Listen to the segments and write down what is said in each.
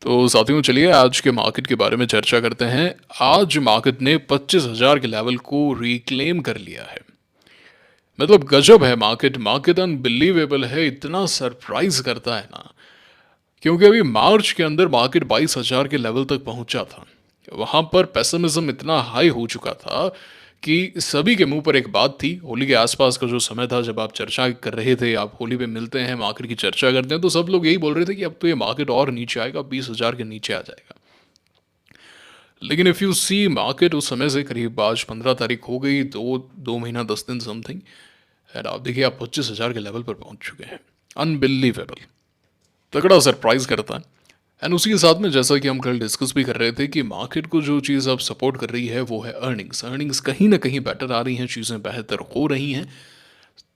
तो साथियों, चलिए आज के मार्केट के बारे में चर्चा करते हैं। आज मार्केट ने 25,000 के लेवल को रिक्लेम कर लिया है। मतलब गजब है मार्केट। मार्केट अनबिलीवेबल है, इतना सरप्राइज करता है ना। क्योंकि अभी मार्च के अंदर मार्केट 22,000 के लेवल तक पहुंचा था। वहां पर पेसिमिज्म इतना हाई हो चुका था कि सभी के मुंह पर एक बात थी। होली के आसपास का जो समय था, जब आप चर्चा कर रहे थे, आप होली पे मिलते हैं, मार्केट की चर्चा करते हैं, तो सब लोग यही बोल रहे थे कि अब तो ये मार्केट और नीचे आएगा, 20,000 के नीचे आ जाएगा। लेकिन इफ़ यू सी मार्केट उस समय से करीब आज 15 तारीख हो गई, दो दो महीना 10 दिन समथिंग, एंड आप देखिए आप 25,000 के लेवल पर पहुंच चुके हैं। अनबिलीवेबल, तगड़ा सरप्राइज करता है। एंड उसी के साथ में जैसा कि हम कल डिस्कस भी कर रहे थे कि मार्केट को जो चीज़ अब सपोर्ट कर रही है वो है अर्निंग्स। अर्निंग्स कहीं ना कहीं बेटर आ रही हैं, चीज़ें बेहतर हो रही हैं।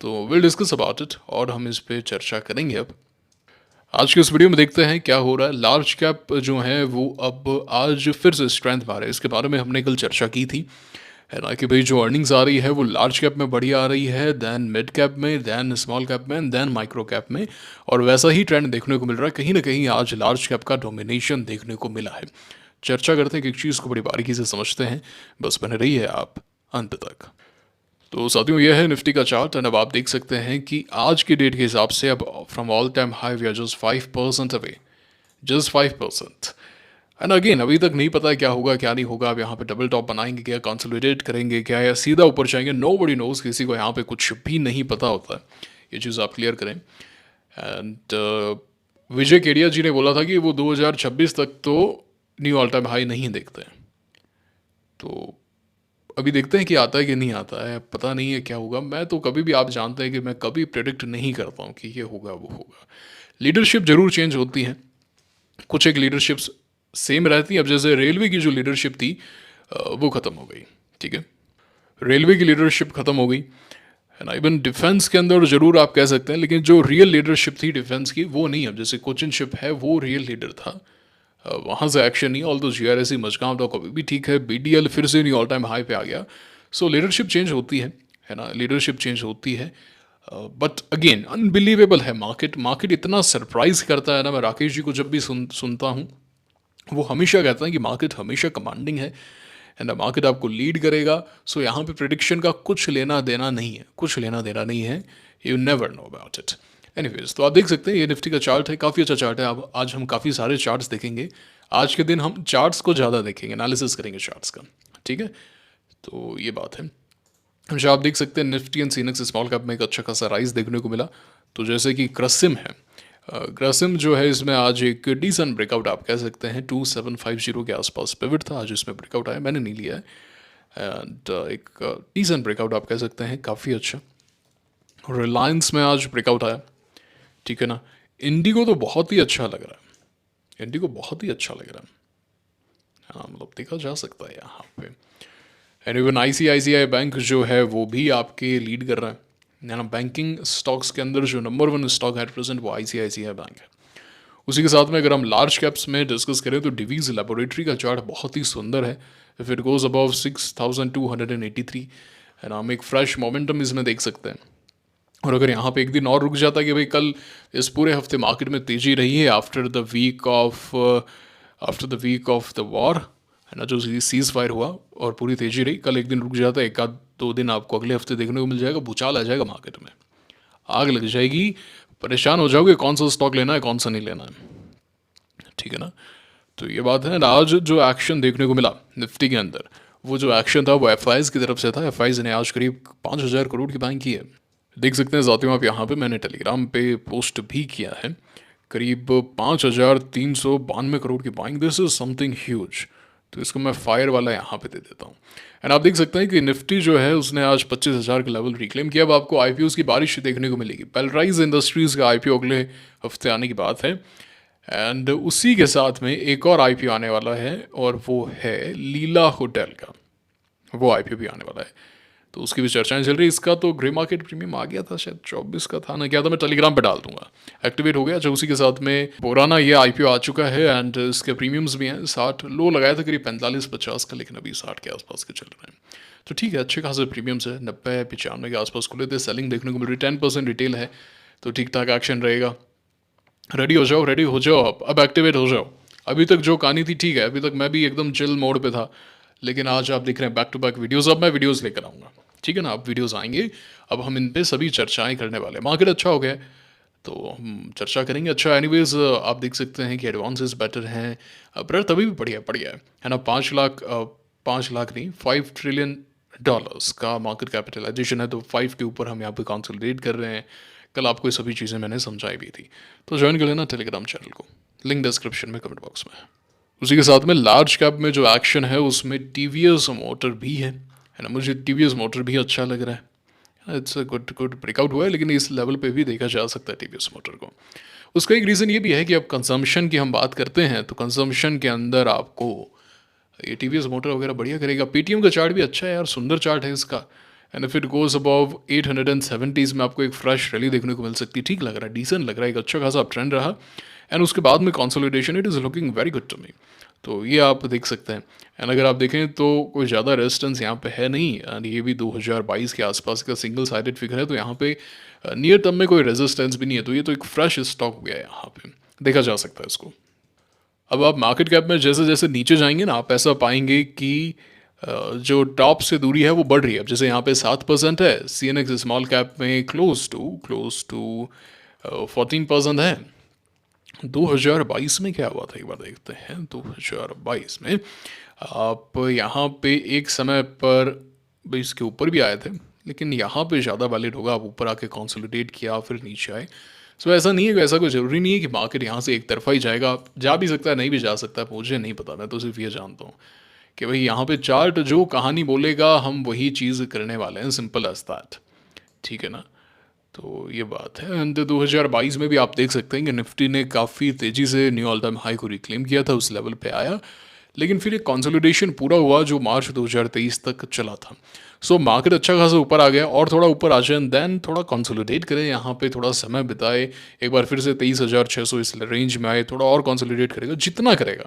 तो विल डिस्कस अबाउट इट और हम इस पे चर्चा करेंगे। अब आज के इस वीडियो में देखते हैं क्या हो रहा है। लार्ज कैप जो है वो अब आज फिर से स्ट्रेंथ पा रहे हैं। इसके बारे में हमने कल चर्चा की थी, है ना, कि भाई जो अर्निंग्स आ रही है वो लार्ज कैप में बढ़िया आ रही है, देन मिड कैप में, देन स्मॉल कैप में, देन माइक्रो कैप में। और वैसा ही ट्रेंड देखने को मिल रहा है। कहीं ना कहीं आज लार्ज कैप का डोमिनेशन देखने को मिला है। चर्चा करते हैं कि एक चीज़ को बड़ी बारीकी से समझते हैं। बस बने रहिए आप अंत तक। तो साथियों, यह है निफ्टी का चार्ट। एंड अब आप देख सकते हैं कि आज की डेट के हिसाब से अब from all time high we are just 5% away, just 5%। And again अभी तक नहीं पता है क्या होगा क्या नहीं होगा। अब यहाँ पे डबल टॉप बनाएंगे क्या, कंसोलिडेट करेंगे क्या, या सीधा ऊपर जाएंगे, नो बडी नोज। किसी को यहाँ पे कुछ भी नहीं पता होता है। ये चीज़ आप क्लियर करें। एंड विजय केडिया जी ने बोला था कि वो 2026 तक तो न्यू ऑल टाइम हाई नहीं देखते हैं। तो अभी देखते हैं कि आता है कि नहीं आता है, पता नहीं है क्या होगा। मैं तो कभी भी, आप जानते हैं कि मैं कभी प्रेडिक्ट नहीं करता हूँ कि ये होगा वो होगा। लीडरशिप जरूर चेंज होती है, कुछ एक लीडरशिप्स सेम रहती है। अब जैसे रेलवे की जो लीडरशिप थी वो ख़त्म हो गई, ठीक है, रेलवे की लीडरशिप ख़त्म हो गई है ना। इवन डिफेंस के अंदर जरूर आप कह सकते हैं, लेकिन जो रियल लीडरशिप थी डिफेंस की वो नहीं। अब जैसे कोचिन शिप है वो रियल लीडर था, वहाँ से एक्शन नहीं। ऑल दो GRSC मजगांव तो कभी भी ठीक है, BDL फिर से नहीं ऑल टाइम हाई पे आ गया। सो लीडरशिप चेंज होती है ना, लीडरशिप चेंज होती है। बट अगेन अनबिलीवेबल है मार्केट। मार्केट इतना सरप्राइज करता है ना। मैं राकेश जी को जब भी सुनता हूँ, वो हमेशा कहता है कि मार्केट हमेशा कमांडिंग है एंड मार्केट आपको लीड करेगा। सो यहाँ पे प्रिडिक्शन का कुछ लेना देना नहीं है, कुछ लेना देना नहीं है। You never know about it. Anyways, तो आप देख सकते हैं ये निफ्टी का चार्ट है, काफ़ी अच्छा चार्ट है। अब आज हम काफ़ी सारे चार्ट्स देखेंगे। आज के दिन हम चार्ट्स को ज़्यादा देखेंगे, एनालिसिस करेंगे चार्ट्स का, ठीक है। तो ये बात है। अच्छा, आप देख सकते हैं निफ्टी एंड सीनेक्स स्मॉल कैप में एक अच्छा खासा राइज देखने को मिला। तो जैसे कि क्रसिम है, ग्रासिम जो है इसमें आज एक डिसेंट ब्रेकआउट आप कह सकते हैं। 2750 के आसपास पिवट था, आज इसमें ब्रेकआउट आया, मैंने नहीं लिया है। एंड एक डिसेंट ब्रेकआउट आप कह सकते हैं, काफ़ी अच्छा। रिलायंस में आज ब्रेकआउट आया, ठीक है ना। इंडिगो तो बहुत ही अच्छा लग रहा है, इंडिगो बहुत ही अच्छा लग रहा है। हाँ, मतलब देखा जा सकता है यहाँ पे। एंड इवन ICICI बैंक जो है वो भी आपके लीड कर रहा है ना। बैंकिंग स्टॉक्स के अंदर जो नंबर 1 स्टॉक है एट प्रेजेंट वो ICICI बैंक है। उसी के साथ में अगर हम लार्ज कैप्स में डिस्कस करें तो डिवीज लेबोरेटरी का चार्ट बहुत ही सुंदर है। इफ इट गोज अबव 6283 है ना, हम एक फ्रेश मोमेंटम इसमें देख सकते हैं। और अगर यहाँ पे एक दिन और रुक जाता है कि भाई कल इस पूरे हफ्ते मार्केट में तेजी रही है after the week of the war, है ना, जो सीज फायर हुआ और पूरी तेजी रही, कल एक दिन रुक जाता है, एक आध दो दिन आपको अगले हफ्ते देखने को मिल जाएगा, भूचाल आ जाएगा मार्केट में, आग लग जाएगी, परेशान हो जाओगे कौन सा स्टॉक लेना है कौन सा नहीं लेना है, ठीक है ना। तो ये बात है। आज जो एक्शन देखने को मिला निफ्टी के अंदर, वो जो एक्शन था वो FIs की तरफ से था। FIs ने आज करीब 5,000 करोड़ की बाइंग की है। देख सकते हैं साथियों आप यहाँ पे, मैंने टेलीग्राम पे पोस्ट भी किया है, करीब 5,392 करोड़ की buying. This is something huge. तो इसको मैं फायर वाला यहाँ पे दे देता हूँ। एंड आप देख सकते हैं कि निफ्टी जो है उसने आज 25,000 का लेवल रिक्लेम किया। अब आपको IPOs की बारिश देखने को मिलेगी। पेलराइज इंडस्ट्रीज का IPO अगले हफ्ते आने की बात है। एंड उसी के साथ में एक और IPO आने वाला है और वो है लीला होटल का, वो IPO भी आने वाला है। तो उसकी भी चर्चाएं चल रही। इसका तो ग्रे मार्केट प्रीमियम आ गया था, शायद 24 का था ना क्या था, मैं टेलीग्राम पे डाल दूंगा, एक्टिवेट हो गया। अच्छा, उसी के साथ में पुराना ये IPO आ चुका है एंड इसके प्रीमियम्स भी हैं। 60 लो लगाया था करीब 45-50 का, लेकिन अभी 60 के आसपास के चल रहे हैं। तो ठीक है, अच्छे खासे प्रीमियम्स है, 90-95 के आसपास खुले थे। सेलिंग देखने को मिल रही, 10% रिटेल है, तो ठीक ठाक एक्शन रहेगा। रेडी हो जाओ, रेडी हो जाओ, अब एक्टिवेट हो जाओ। अभी तक जो कहानी थी ठीक है, अभी तक मैं भी एकदम चिल मोड पे था, लेकिन आज आप देख रहे हैं बैक टू बैक वीडियोज़। अब मैं वीडियोज़ लेकर आऊँगा, ठीक है ना? अब वीडियोज़ आएँगे, अब हम इन पे सभी चर्चाएँ करने वाले हैं। मार्केट अच्छा हो गया है, तो हम चर्चा करेंगे। अच्छा एनीवेज़ आप देख सकते हैं कि एडवांसेस बेटर हैं, पर तभी भी बढ़िया है ना? 5 लाख नहीं, $5 ट्रिलियन का मार्केट कैपिटलाइजेशन है, तो 5 के ऊपर हम यहाँ पे कंसोलिडेट कर रहे हैं। कल आपको ये सभी चीज़ें मैंने समझाई भी थी, तो ज्वाइन कर लेना टेलीग्राम चैनल को, लिंक डिस्क्रिप्शन में, कमेंट बॉक्स में। उसी के साथ में लार्ज कैप में जो एक्शन है उसमें टीवीएस मोटर भी है ना? मुझे टीवीएस मोटर भी अच्छा लग रहा है। It's a good good breakout हुआ है, लेकिन इस लेवल पे भी देखा जा सकता है टीवीएस मोटर को। उसका एक रीज़न ये भी है कि अब कंजम्पशन की हम बात करते हैं, तो कंजम्पशन के अंदर आपको ये टीवीएस मोटर वगैरह बढ़िया करेगा। पेटीएम का चार्ट भी अच्छा है यार, सुंदर चार्ट है इसका। And if it goes above 870s में आपको एक फ्रेश रैली देखने को मिल सकती है। ठीक लग रहा है, डिसेंट लग रहा है, एक अच्छा खासा ट्रेंड रहा। एंड उसके बाद में consolidation, it is looking very good to me. तो ये आप देख सकते हैं। एंड अगर आप देखें तो कोई ज़्यादा रेजिस्टेंस यहाँ पे है नहीं, एंड ये भी 2022 के आसपास का सिंगल साइडेड फिगर है, तो यहाँ पे नियर टर्म में कोई रेजिस्टेंस भी नहीं है, तो ये तो एक फ्रेश स्टॉक हो गया है, यहाँ पे देखा जा सकता है इसको। अब आप मार्केट कैप में जैसे जैसे नीचे जाएंगे ना, आप ऐसा पाएंगे कि जो टॉप से दूरी है वो बढ़ रही है। अब जैसे यहाँ पे 7% है, CNX स्मॉल कैप में क्लोज टू 14% है। 2022 में क्या हुआ था एक बार देखते हैं। 2022 में आप यहाँ पे एक समय पर भी इसके ऊपर भी आए थे, लेकिन यहाँ पे ज़्यादा वैलिड होगा, आप ऊपर आके कंसोलिडेट किया फिर नीचे आए। सो ऐसा नहीं है कि ऐसा कोई ज़रूरी नहीं है कि मार्केट यहाँ से एक तरफा ही जाएगा, जा भी सकता है नहीं भी जा सकता है, मुझे नहीं पता। मैं तो सिर्फ ये जानता हूँ कि भाई यहाँ पे चार्ट जो कहानी बोलेगा हम वही चीज़ करने वाले हैं, सिंपल एज दैट, ठीक है ना? तो ये बात है। एंड 2022 में भी आप देख सकते हैं कि निफ्टी ने काफ़ी तेज़ी से न्यू ऑल टाइम हाई को रिक्लेम किया था, उस लेवल पे आया, लेकिन फिर एक कंसोलिडेशन पूरा हुआ जो मार्च 2023 तक चला था। सो मार्केट अच्छा खासा ऊपर आ गया, और थोड़ा ऊपर आ जाए देन थोड़ा कंसोलिडेट करें, यहाँ पे थोड़ा समय बिताए, एक बार फिर से 23,600 इस रेंज में आए, थोड़ा और कंसोलिडेट करेगा जितना करेगा।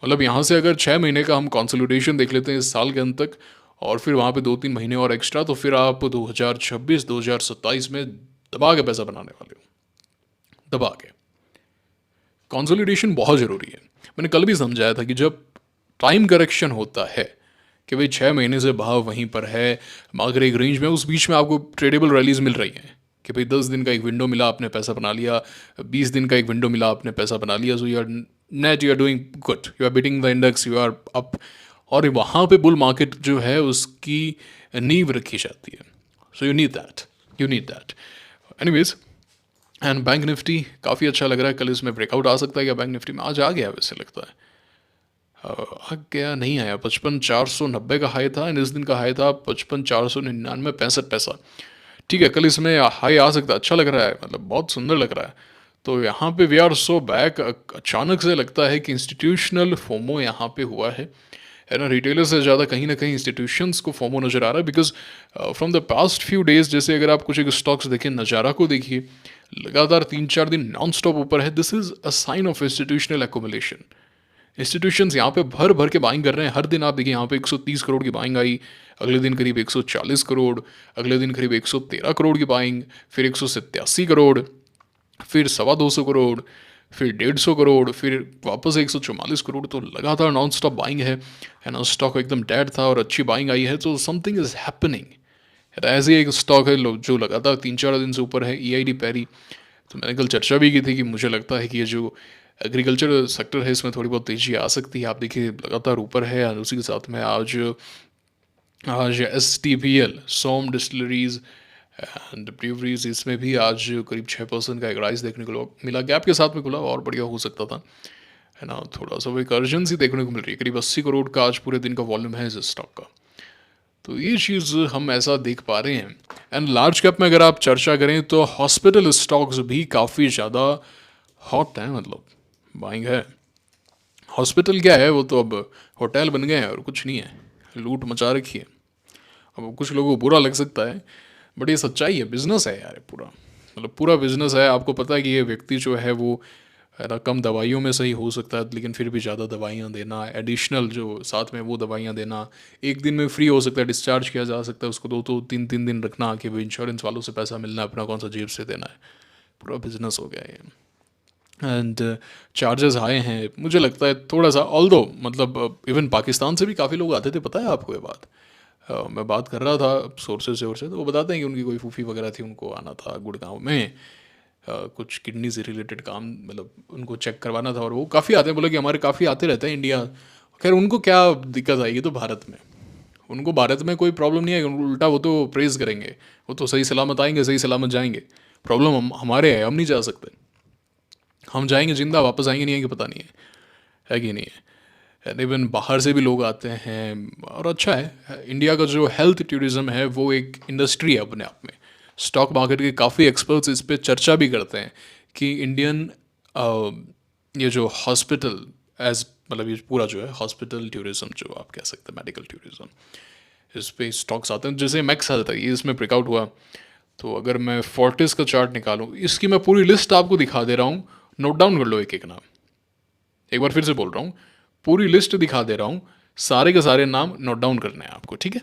मतलब यहाँ से अगर 6 महीने का हम कंसोलिडेशन देख लेते हैं इस साल के अंत तक, और फिर वहाँ पे 2-3 महीने और एक्स्ट्रा, तो फिर आप 2026-2027 में दबा के पैसा बनाने वाले हो, दबा के। कंसोलिडेशन बहुत ज़रूरी है। मैंने कल भी समझाया था कि जब टाइम करेक्शन होता है कि भाई 6 महीने से भाव वहीं पर है, मार्केट एक रेंज में, उस बीच में आपको ट्रेडेबल रैलीज मिल रही हैं कि भाई 10 दिन का एक विंडो मिला आपने पैसा बना लिया, 20 दिन का एक विंडो मिला आपने पैसा बना लिया, so you are net, you are doing good, you are beating the index, you are up. और वहाँ पे बुल मार्केट जो है उसकी नींव रखी जाती है। So you need that anyways. And bank Nifty काफ़ी अच्छा लग रहा है, कल इसमें ब्रेकआउट आ सकता है क्या बैंक निफ्टी में? आज आ गया वैसे लगता है, आ गया नहीं आया। 55,490 का हाई था, एंड इस दिन का हाई था 55,499 65 पैसा। ठीक है, कल इसमें हाई आ सकता है, अच्छा लग रहा है, मतलब बहुत सुंदर लग रहा है। तो यहाँ पे वी आर सो बैक। अचानक से लगता है कि इंस्टीट्यूशनल फोमो यहाँ पे हुआ है ना? रिटेलर से ज़्यादा कहीं ना कहीं इंस्टीट्यूशंस को फोमो नज़र आ रहा है, because from the past few days, जैसे अगर आप कुछ एक स्टॉक्स देखें, नज़ारा को देखिए, लगातार 3-4 दिन नॉन स्टॉप ऊपर है। This is a sign of institutional accumulation. Institutions यहाँ पे भर भर के बाइंग कर रहे हैं। हर दिन आप देखिए यहाँ पे 130 करोड़ की बाइंग आई, अगले दिन करीब 140 करोड़, अगले दिन करीब 113 करोड़ की बाइंग, फिर 187 करोड़, फिर 225 करोड़, फिर 150 करोड़, फिर वापस 144 करोड़। तो लगातार नॉन स्टॉप बाइंग है ना? स्टॉक एकदम डेड था और अच्छी बाइंग आई है, तो समथिंग इज हैपनिंग। ऐसे ही एक स्टॉक है जो लगातार 3-4 दिन से ऊपर है, EID पैरी। तो मैंने कल चर्चा भी की थी कि मुझे लगता है कि ये जो एग्रीकल्चर सेक्टर है इसमें थोड़ी बहुत तेज़ी आ सकती है। आप देखिए लगातार ऊपर है, और उसी के साथ में आज आज STPL, सोम डिस्टिलरीज एंड ब्रीवरीज, इसमें भी आज करीब 6% का एक राइज देखने को मिला। गैप के साथ में खुला, और बढ़िया हो सकता था, है ना? थोड़ा सा वो एक अर्जेंसी देखने को मिल रही है। करीब 80 करोड़ का आज पूरे दिन का वॉल्यूम है इस स्टॉक का। तो ये चीज़ हम ऐसा देख पा रहे हैं। एंड लार्ज कैप में अगर आप चर्चा करें तो हॉस्पिटल स्टॉक्स भी काफ़ी ज़्यादा हॉट है, मतलब बाइंग है। हॉस्पिटल क्या है, वो तो अब होटल बन गए हैं और कुछ नहीं है, लूट मचा रखी है। अब कुछ लोगों को बुरा लग सकता है, बट ये सच्चाई है, बिजनेस है यार, पूरा मतलब पूरा बिजनेस है। आपको पता है कि ये व्यक्ति जो है वो, है ना, कम दवाइयों में सही हो सकता है, लेकिन फिर भी ज़्यादा दवाइयाँ देना, एडिशनल जो साथ में वो दवाइयाँ देना, एक दिन में फ्री हो सकता है, डिस्चार्ज किया जा सकता है उसको, 2-3 दिन रखना कि भाई इंश्योरेंस वालों से पैसा मिलना है, अपना कौन सा जेब से देना है। पूरा बिजनेस हो गया ये। एंड चार्जेस हाई हैं, मुझे लगता है थोड़ा सा। ऑल्दो मतलब इवन पाकिस्तान से भी काफ़ी लोग आते थे, पता है आपको ये बात? मैं बात कर रहा था सोर्सेज से तो वो बताते हैं कि उनकी कोई फूफी वगैरह थी, उनको आना था गुड़गांव में कुछ किडनी से रिलेटेड काम, मतलब उनको चेक करवाना था, और वो काफ़ी आते हैं। बोले कि हमारे काफ़ी आते रहते हैं इंडिया। खैर उनको क्या दिक्कत आएगी, तो भारत में, उनको भारत में कोई प्रॉब्लम नहीं है, उल्टा वो तो प्रेज़ करेंगे, वो तो सही सलामत आएंगे, सही सलामत जाएंगे। प्रॉब्लम हमारे है, हम नहीं जा सकते। हम जाएंगे जिंदा, वापस आएंगे नहीं, आएंगे पता नहीं है कि नहीं है। इवन बाहर से भी लोग आते हैं, और अच्छा है। इंडिया का जो हेल्थ टूरिज्म है वो एक इंडस्ट्री है अपने आप में। स्टॉक मार्केट के काफ़ी एक्सपर्ट्स इस पे चर्चा भी करते हैं कि इंडियन ये जो हॉस्पिटल एज, मतलब ये पूरा जो है हॉस्पिटल टूरिज्म, जो आप कह सकते हैं मेडिकल टूरिज्म, इस पे स्टॉक्स आते हैं। जैसे मैक्स हेल्थ है, ये इसमें ब्रेकआउट हुआ। तो अगर मैं फोर्टिस का चार्ट निकालूं, इसकी मैं पूरी लिस्ट आपको दिखा दे रहा हूँ, नोट डाउन कर लो एक एक नाम। एक बार फिर से बोल रहा हूँ, पूरी लिस्ट दिखा दे रहा हूँ, सारे के सारे नाम नोट डाउन करने हैं आपको, ठीक है?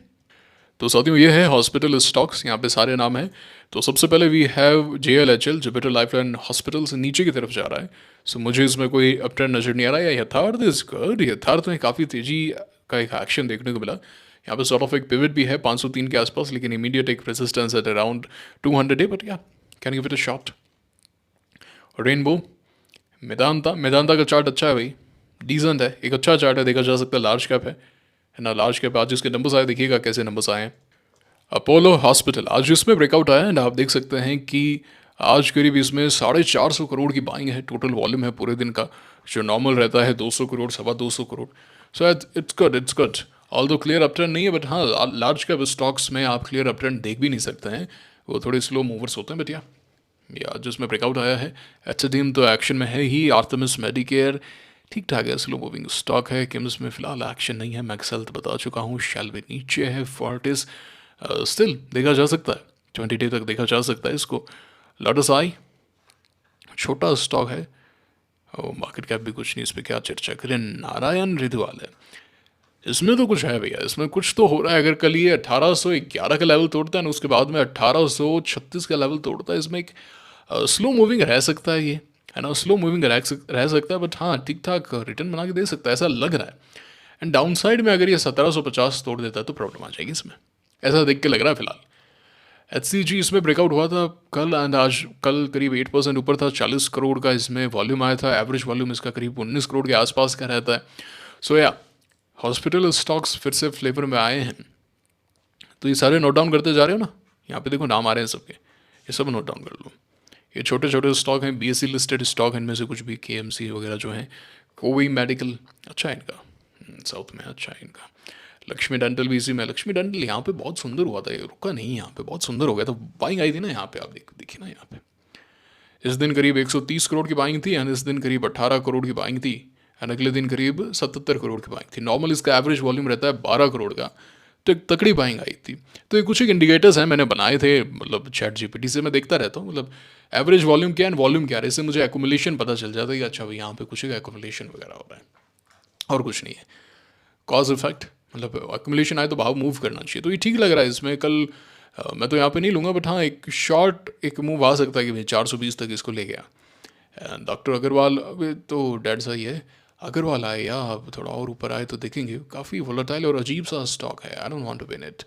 तो साथियों ये है हॉस्पिटल स्टॉक्स, यहाँ पे सारे नाम हैं। तो सबसे पहले we have JLHL, Jupiter lifeline hospitals, नीचे की तरफ जा रहा है। सो मुझे इसमें कोई अपट्रेंड नजर नहीं आ रहा है। यथार्थ इज गुड, यथार्थ में काफ़ी तेजी का एक एक्शन देखने को मिला। यहाँ पे सॉर्ट ऑफ एक पिवट भी है 503 के आसपास, लेकिन इमीडिएट एक resistance at around 200 day, but you can give it a shot. Rainbow, Medanta, Medanta का चार्ट अच्छा है भाई, डिसेंट है, एक अच्छा चार्ट है, देखा जा सकता है, लार्ज कैप है ना। लार्ज कैप आज जिसके नंबर्स आए, देखिएगा कैसे नंबर्स आए हैं। अपोलो हॉस्पिटल आज इसमें ब्रेकआउट आया एंड आप देख सकते हैं कि आज करीब इसमें 450 करोड़ की बाइंग है, टोटल वॉल्यूम है पूरे दिन का, जो नॉर्मल रहता है 200 crore, 225 crore. So it's good, it's good. All दो क्लियर अपट्रेंड नहीं है, बट हाँ लार्ज कैप स्टॉक्स में आप क्लियर अपट्रेंड देख भी नहीं सकते हैं, वो थोड़े स्लो मूवर्स होते हैं। बट या जिसमें ब्रेकआउट आया है, एचडीएम तो एक्शन में है ही, आर्थमिस मेडिकेयर ठीक ठाक है, स्लो मूविंग स्टॉक है। किम्स में फिलहाल एक्शन नहीं है, मैक्स हेल्थ बता चुका हूँ, शेल भी नीचे है, फोर्टिस स्टिल देखा जा सकता है, 20 डे तक देखा जा सकता है इसको। लोटस आई छोटा स्टॉक है, मार्केट कैप भी कुछ नहीं, इस पर क्या चर्चा करें। नारायण हृदयाल है, इसमें तो कुछ है भैया, इसमें कुछ तो हो रहा है। अगर कल ये 1811 का लेवल तोड़ता है ना, उसके बाद में 1836 का लेवल तोड़ता है, इसमें एक स्लो मूविंग रह सकता है, ये है ना, स्लो मूविंग रह सकता है, बट हाँ ठीक ठाक रिटर्न बना के दे सकता है, ऐसा लग रहा है। एंड डाउन साइड में अगर ये 1750 तोड़ देता है तो प्रॉब्लम आ जाएगी इसमें, ऐसा देख के लग रहा है फिलहाल। HCG इसमें ब्रेकआउट हुआ था कल एंड आज, कल करीब 8% ऊपर था, 40 करोड़ का इसमें वॉल्यूम आया था, एवरेज वॉल्यूम इसका करीब 19 करोड़ के आसपास का रहता है। सो या हॉस्पिटल स्टॉक्स फिर से फ्लेवर में आए हैं, तो ये सारे नोट डाउन करते जा रहे हो ना, यहाँ पे देखो नाम आ रहे हैं सबके, ये सब नोट डाउन कर लो। ये छोटे छोटे स्टॉक हैं, BSE लिस्टेड स्टॉक हैं, इनमें से कुछ भी, KMC वगैरह जो हैं, कोवी मेडिकल अच्छा है इनका, साउथ में अच्छा है इनका। लक्ष्मी डेंटल भी इसी में, लक्ष्मी डेंटल यहाँ पे बहुत सुंदर हुआ था, ये रुका नहीं, यहाँ पे बहुत सुंदर हो गया था, बाइंग आई थी ना यहाँ पे, आप देखिए ना यहाँ पे, इस दिन करीब 130 करोड़ की बाइंग थी एंड इस दिन करीब 18 करोड़ की बाइंग थी एंड अगले दिन करीब 77 करोड़ की बाइंग थी। नॉर्मल इसका एवरेज वॉल्यूम रहता है 12 करोड़ का, तो एक तकड़ी बाइंग आई थी। तो ये कुछ एक इंडिकेटर्स हैं, मैंने बनाए थे, मतलब ChatGPT से मैं देखता रहता हूँ, मतलब एवरेज वॉल्यूम क्या है, वॉल्यूम क्या है, इससे मुझे एक्यूमुलेशन पता चल जाता है कि अच्छा भाई यहाँ पे कुछ एक एक्यूमुलेशन वगैरह हो रहा है, और कुछ नहीं है। कॉज इफेक्ट, मतलब एक्यूमुलेशन आए तो भाव मूव करना चाहिए, तो ये ठीक लग रहा है इसमें। कल मैं तो यहाँ पे नहीं लूँगा, बट हाँ एक शॉर्ट एक मूव आ सकता है कि भाई 420 तक इसको ले गया। डॉक्टर अग्रवाल अभी तो डेड सा ही है, अग्रवाल आए या अब थोड़ा और ऊपर आए तो देखेंगे, काफ़ी वोलेटाइल और अजीब सा स्टॉक है, I don't want to win it.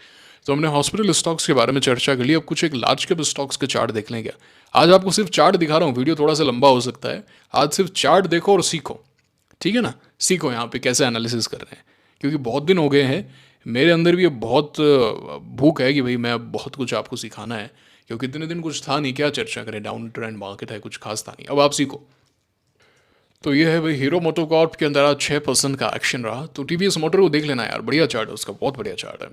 तो हमने हॉस्पिटल स्टॉक्स के बारे में चर्चा कर ली, अब कुछ एक लार्ज कैप स्टॉक्स के चार्ट देख लेंगे। आज आपको सिर्फ चार्ट दिखा रहा हूँ, वीडियो थोड़ा सा लंबा हो सकता है, आज सिर्फ चार्ट देखो और सीखो, ठीक है ना, सीखो यहाँ पे कैसे एनालिसिस कर रहे हैं, क्योंकि बहुत दिन हो गए हैं, मेरे अंदर भी बहुत भूख है कि भाई मैं बहुत कुछ आपको सिखाना है, क्योंकि इतने दिन कुछ था नहीं, क्या चर्चा करें, डाउन ट्रेंड मार्केट है, कुछ खास था नहीं, अब आप सीखो। तो ये है भाई हीरो मोटोकॉर्प के अंदर आज 6% का एक्शन रहा। तो TVS मोटर को देख लेना यार, बढ़िया चार्ट है उसका, बहुत बढ़िया चार्ट है।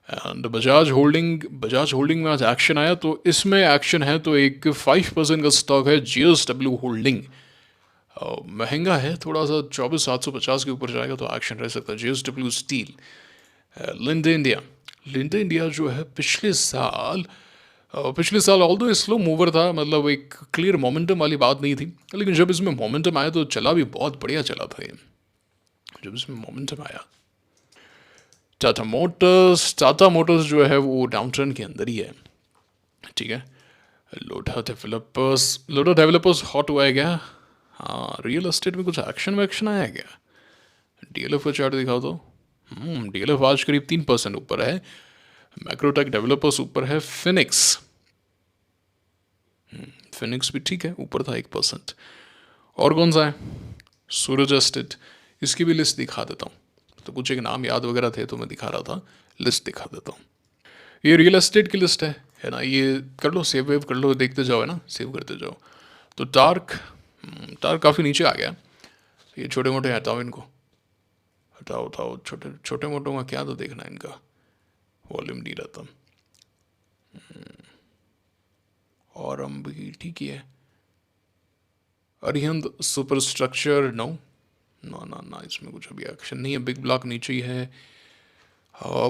एंड बजाज होल्डिंग में आज एक्शन आया, तो इसमें एक्शन है तो एक 5% का स्टॉक है JSW होल्डिंग, महंगा है थोड़ा सा, 24,750 के ऊपर जाएगा तो एक्शन रह सकता है। JSW स्टील, लिंडे इंडिया जो है पिछले साल ऑल्दो स्लो मूवर था, मतलब एक क्लियर मोमेंटम वाली बात नहीं थी, लेकिन जब इसमें मोमेंटम आया तो चला भी बहुत बढ़िया चला था ये, जब इसमें मोमेंटम आया। टाटा मोटर्स जो है वो डाउन ट्रेंड के अंदर ही है, ठीक है। लोटा डेवलपर्स हॉट हुआ है क्या? हाँ, रियल एस्टेट में कुछ एक्शन वैक्शन आया क्या? डीएलएफ का चार्ट दिखाओ तो। डीएलएफ आज करीब 3% ऊपर है। मैक्रोटेक डेवलपर्स ऊपर है। फिनिक्स भी ठीक है, ऊपर था 1%। और कौन सा है? सूरज एस्टेट। इसकी भी लिस्ट दिखा देता हूँ, तो कुछ एक नाम याद वगैरह थे तो मैं दिखा रहा था, लिस्ट दिखा देता हूँ। ये रियल एस्टेट की लिस्ट है ना? ये कर लो, सेव वेव कर लो, देखते जाओ, है ना, सेव करते जाओ। तो टार्क, टार्क काफ़ी नीचे आ गया। ये छोटे मोटे हटाओ इनको, हटाओ उठाओ, छोटे छोटे मोटों का क्या तो देखना है इनका, वॉल्यूम नहीं रहता। और हम भी ठीक ही है। अरिहंत सुपर स्ट्रक्चर, नो ना ना ना, इसमें कुछ अभी एक्शन नहीं है। बिग ब्लॉक नीचे ही है।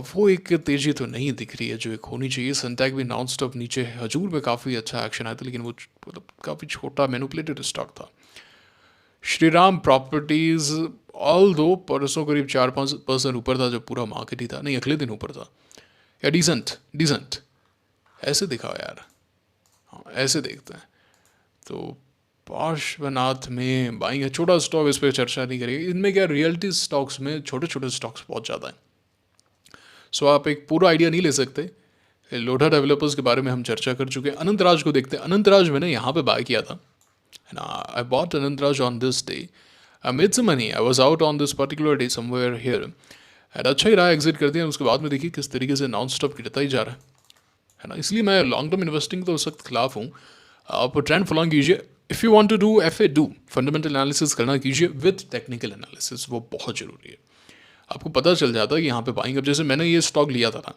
वो एक तेजी तो नहीं दिख रही है जो एक होनी चाहिए। सनटैक भी नॉन स्टॉप नीचे है। हजूर में काफ़ी अच्छा एक्शन आया था, लेकिन वो मतलब काफ़ी छोटा मैनिपुलेटेड स्टॉक था। श्रीराम प्रॉपर्टीज, ऑल दो परसों करीब 4-5% ऊपर था, जब पूरा मार्केट ही था, नहीं अगले दिन ऊपर था। या डिसेंट डिसेंट ऐसे दिखाओ यार। हाँ, ऐसे देखते हैं। तो पार्श्वनाथ में बाइंग है, छोटा स्टॉक, इस पर चर्चा नहीं करेगी। इनमें क्या, रियल्टी स्टॉक्स में छोटे छोटे स्टॉक्स बहुत ज़्यादा हैं, सो आप एक पूरा आइडिया नहीं ले सकते। लोढ़ा डेवलपर्स के बारे में हम चर्चा कर चुके हैं। अनंतराज को देखते हैं। अनंतराज मैंने यहाँ पे बाय किया था, and I bought Anandraj on this day. I made some money. I was out on this particular day somewhere here. And अच्छा ही रहा, एग्जिट कर दिया। उसके बाद में देखिए किस तरीके से नॉन स्टॉप गिरता ही जा रहा है ना। इसलिए मैं लॉन्ग टर्म इन्वेस्टिंग तो सख्त खिलाफ हूँ। आप ट्रेंड फॉलोइंग कीजिए। If you want to do F A do, fundamental analysis करना कीजिए विद टेक्निकल एनालिसिस, वो बहुत ज़रूरी है। आपको पता चल जाता है कि यहाँ पे बाइंग, अब जैसे मैंने ये स्टॉक लिया था ना,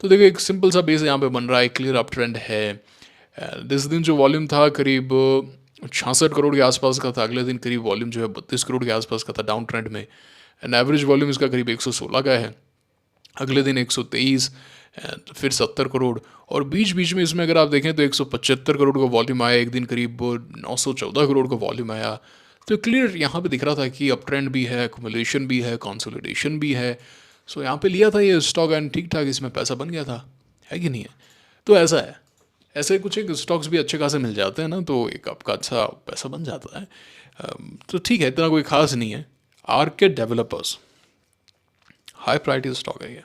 तो देखो एक सिंपल सा बेस यहाँ पे बन रहा है, क्लियर अप ट्रेंड है। दिस दिन जो वॉल्यूम था करीब 66 करोड़ के आसपास का था। अगले दिन करीब वॉल्यूम जो है 32 करोड़ के आसपास का था डाउन ट्रेंड में। एंड एवरेज वॉल्यूम इसका करीब 116 का है। अगले दिन 123, एंड फिर 70 करोड़। और बीच बीच में इसमें अगर आप देखें तो 175 करोड़ का वॉल्यूम आया, एक दिन करीब 914 करोड़ का वॉल्यूम आया। तो क्लियर यहाँ पे दिख रहा था कि अप ट्रेंड भी है, एक्युमुलेशन भी है, कंसोलिडेशन भी है। सो यहाँ पे लिया था ये स्टॉक एंड ठीक ठाक इसमें पैसा बन गया था, है कि नहीं है? तो ऐसा है, ऐसे कुछ एक स्टॉक्स भी अच्छे खासे मिल जाते हैं ना, तो एक आपका अच्छा पैसा बन जाता है। तो ठीक है, इतना कोई खास नहीं है। आर के डेवलपर्स हाई प्रायोरिटी स्टॉक है ये।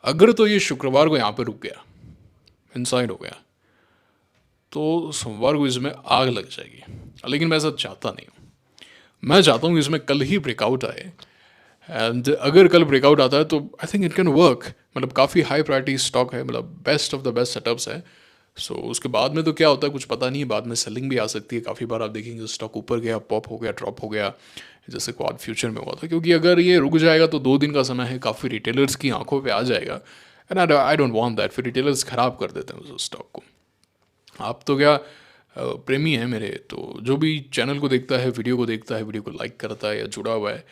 अगर तो ये शुक्रवार को यहाँ पे रुक गया, इनसाइड हो गया, तो सोमवार को इसमें आग लग जाएगी। लेकिन मैं ऐसा चाहता नहीं हूँ। मैं चाहता हूँ कि इसमें कल ही ब्रेकआउट आए। एंड अगर कल ब्रेकआउट आता है तो I think it can work. मतलब काफ़ी हाई प्रायोरिटी स्टॉक है, मतलब best of the best setups है। सो उसके बाद में तो क्या होता है कुछ पता नहीं है, बाद में सेलिंग भी आ सकती है। काफ़ी बार आप देखेंगे स्टॉक ऊपर गया, पॉप हो गया, ड्रॉप हो गया, जैसे क्वाड फ्यूचर में हुआ था। क्योंकि अगर ये रुक जाएगा तो 2 दिन का समय है, काफ़ी रिटेलर्स की आंखों पे आ जाएगा। And I don't want that. फिर रिटेलर्स ख़राब कर देते हैं उस स्टॉक को। आप तो क्या प्रेमी हैं मेरे, तो जो भी चैनल को देखता है, वीडियो को देखता है, वीडियो को लाइक करता है या जुड़ा हुआ है,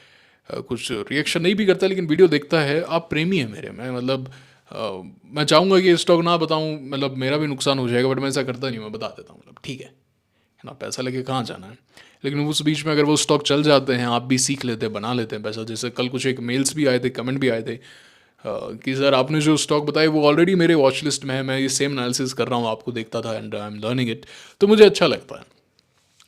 कुछ रिएक्शन नहीं भी करता लेकिन वीडियो देखता है, आप प्रेमी हैं मेरे। मैं मतलब मैं चाहूँगा कि स्टॉक ना बताऊँ, मतलब मेरा भी नुकसान हो जाएगा, बट मैं ऐसा करता नहीं हूँ, मैं बता देता हूँ। मतलब ठीक है ना, पैसा लेके कहाँ जाना है। लेकिन उस बीच में अगर वो स्टॉक चल जाते हैं, आप भी सीख लेते हैं, बना लेते हैं पैसा। जैसे कल कुछ एक मेल्स भी आए थे, कमेंट भी आए थे कि सर आपने जो स्टॉक बताए वो ऑलरेडी मेरे वॉच लिस्ट में है, मैं ये सेम एनालिसिस कर रहा हूँ, आपको देखता था and I am learning it. तो मुझे अच्छा लगता है,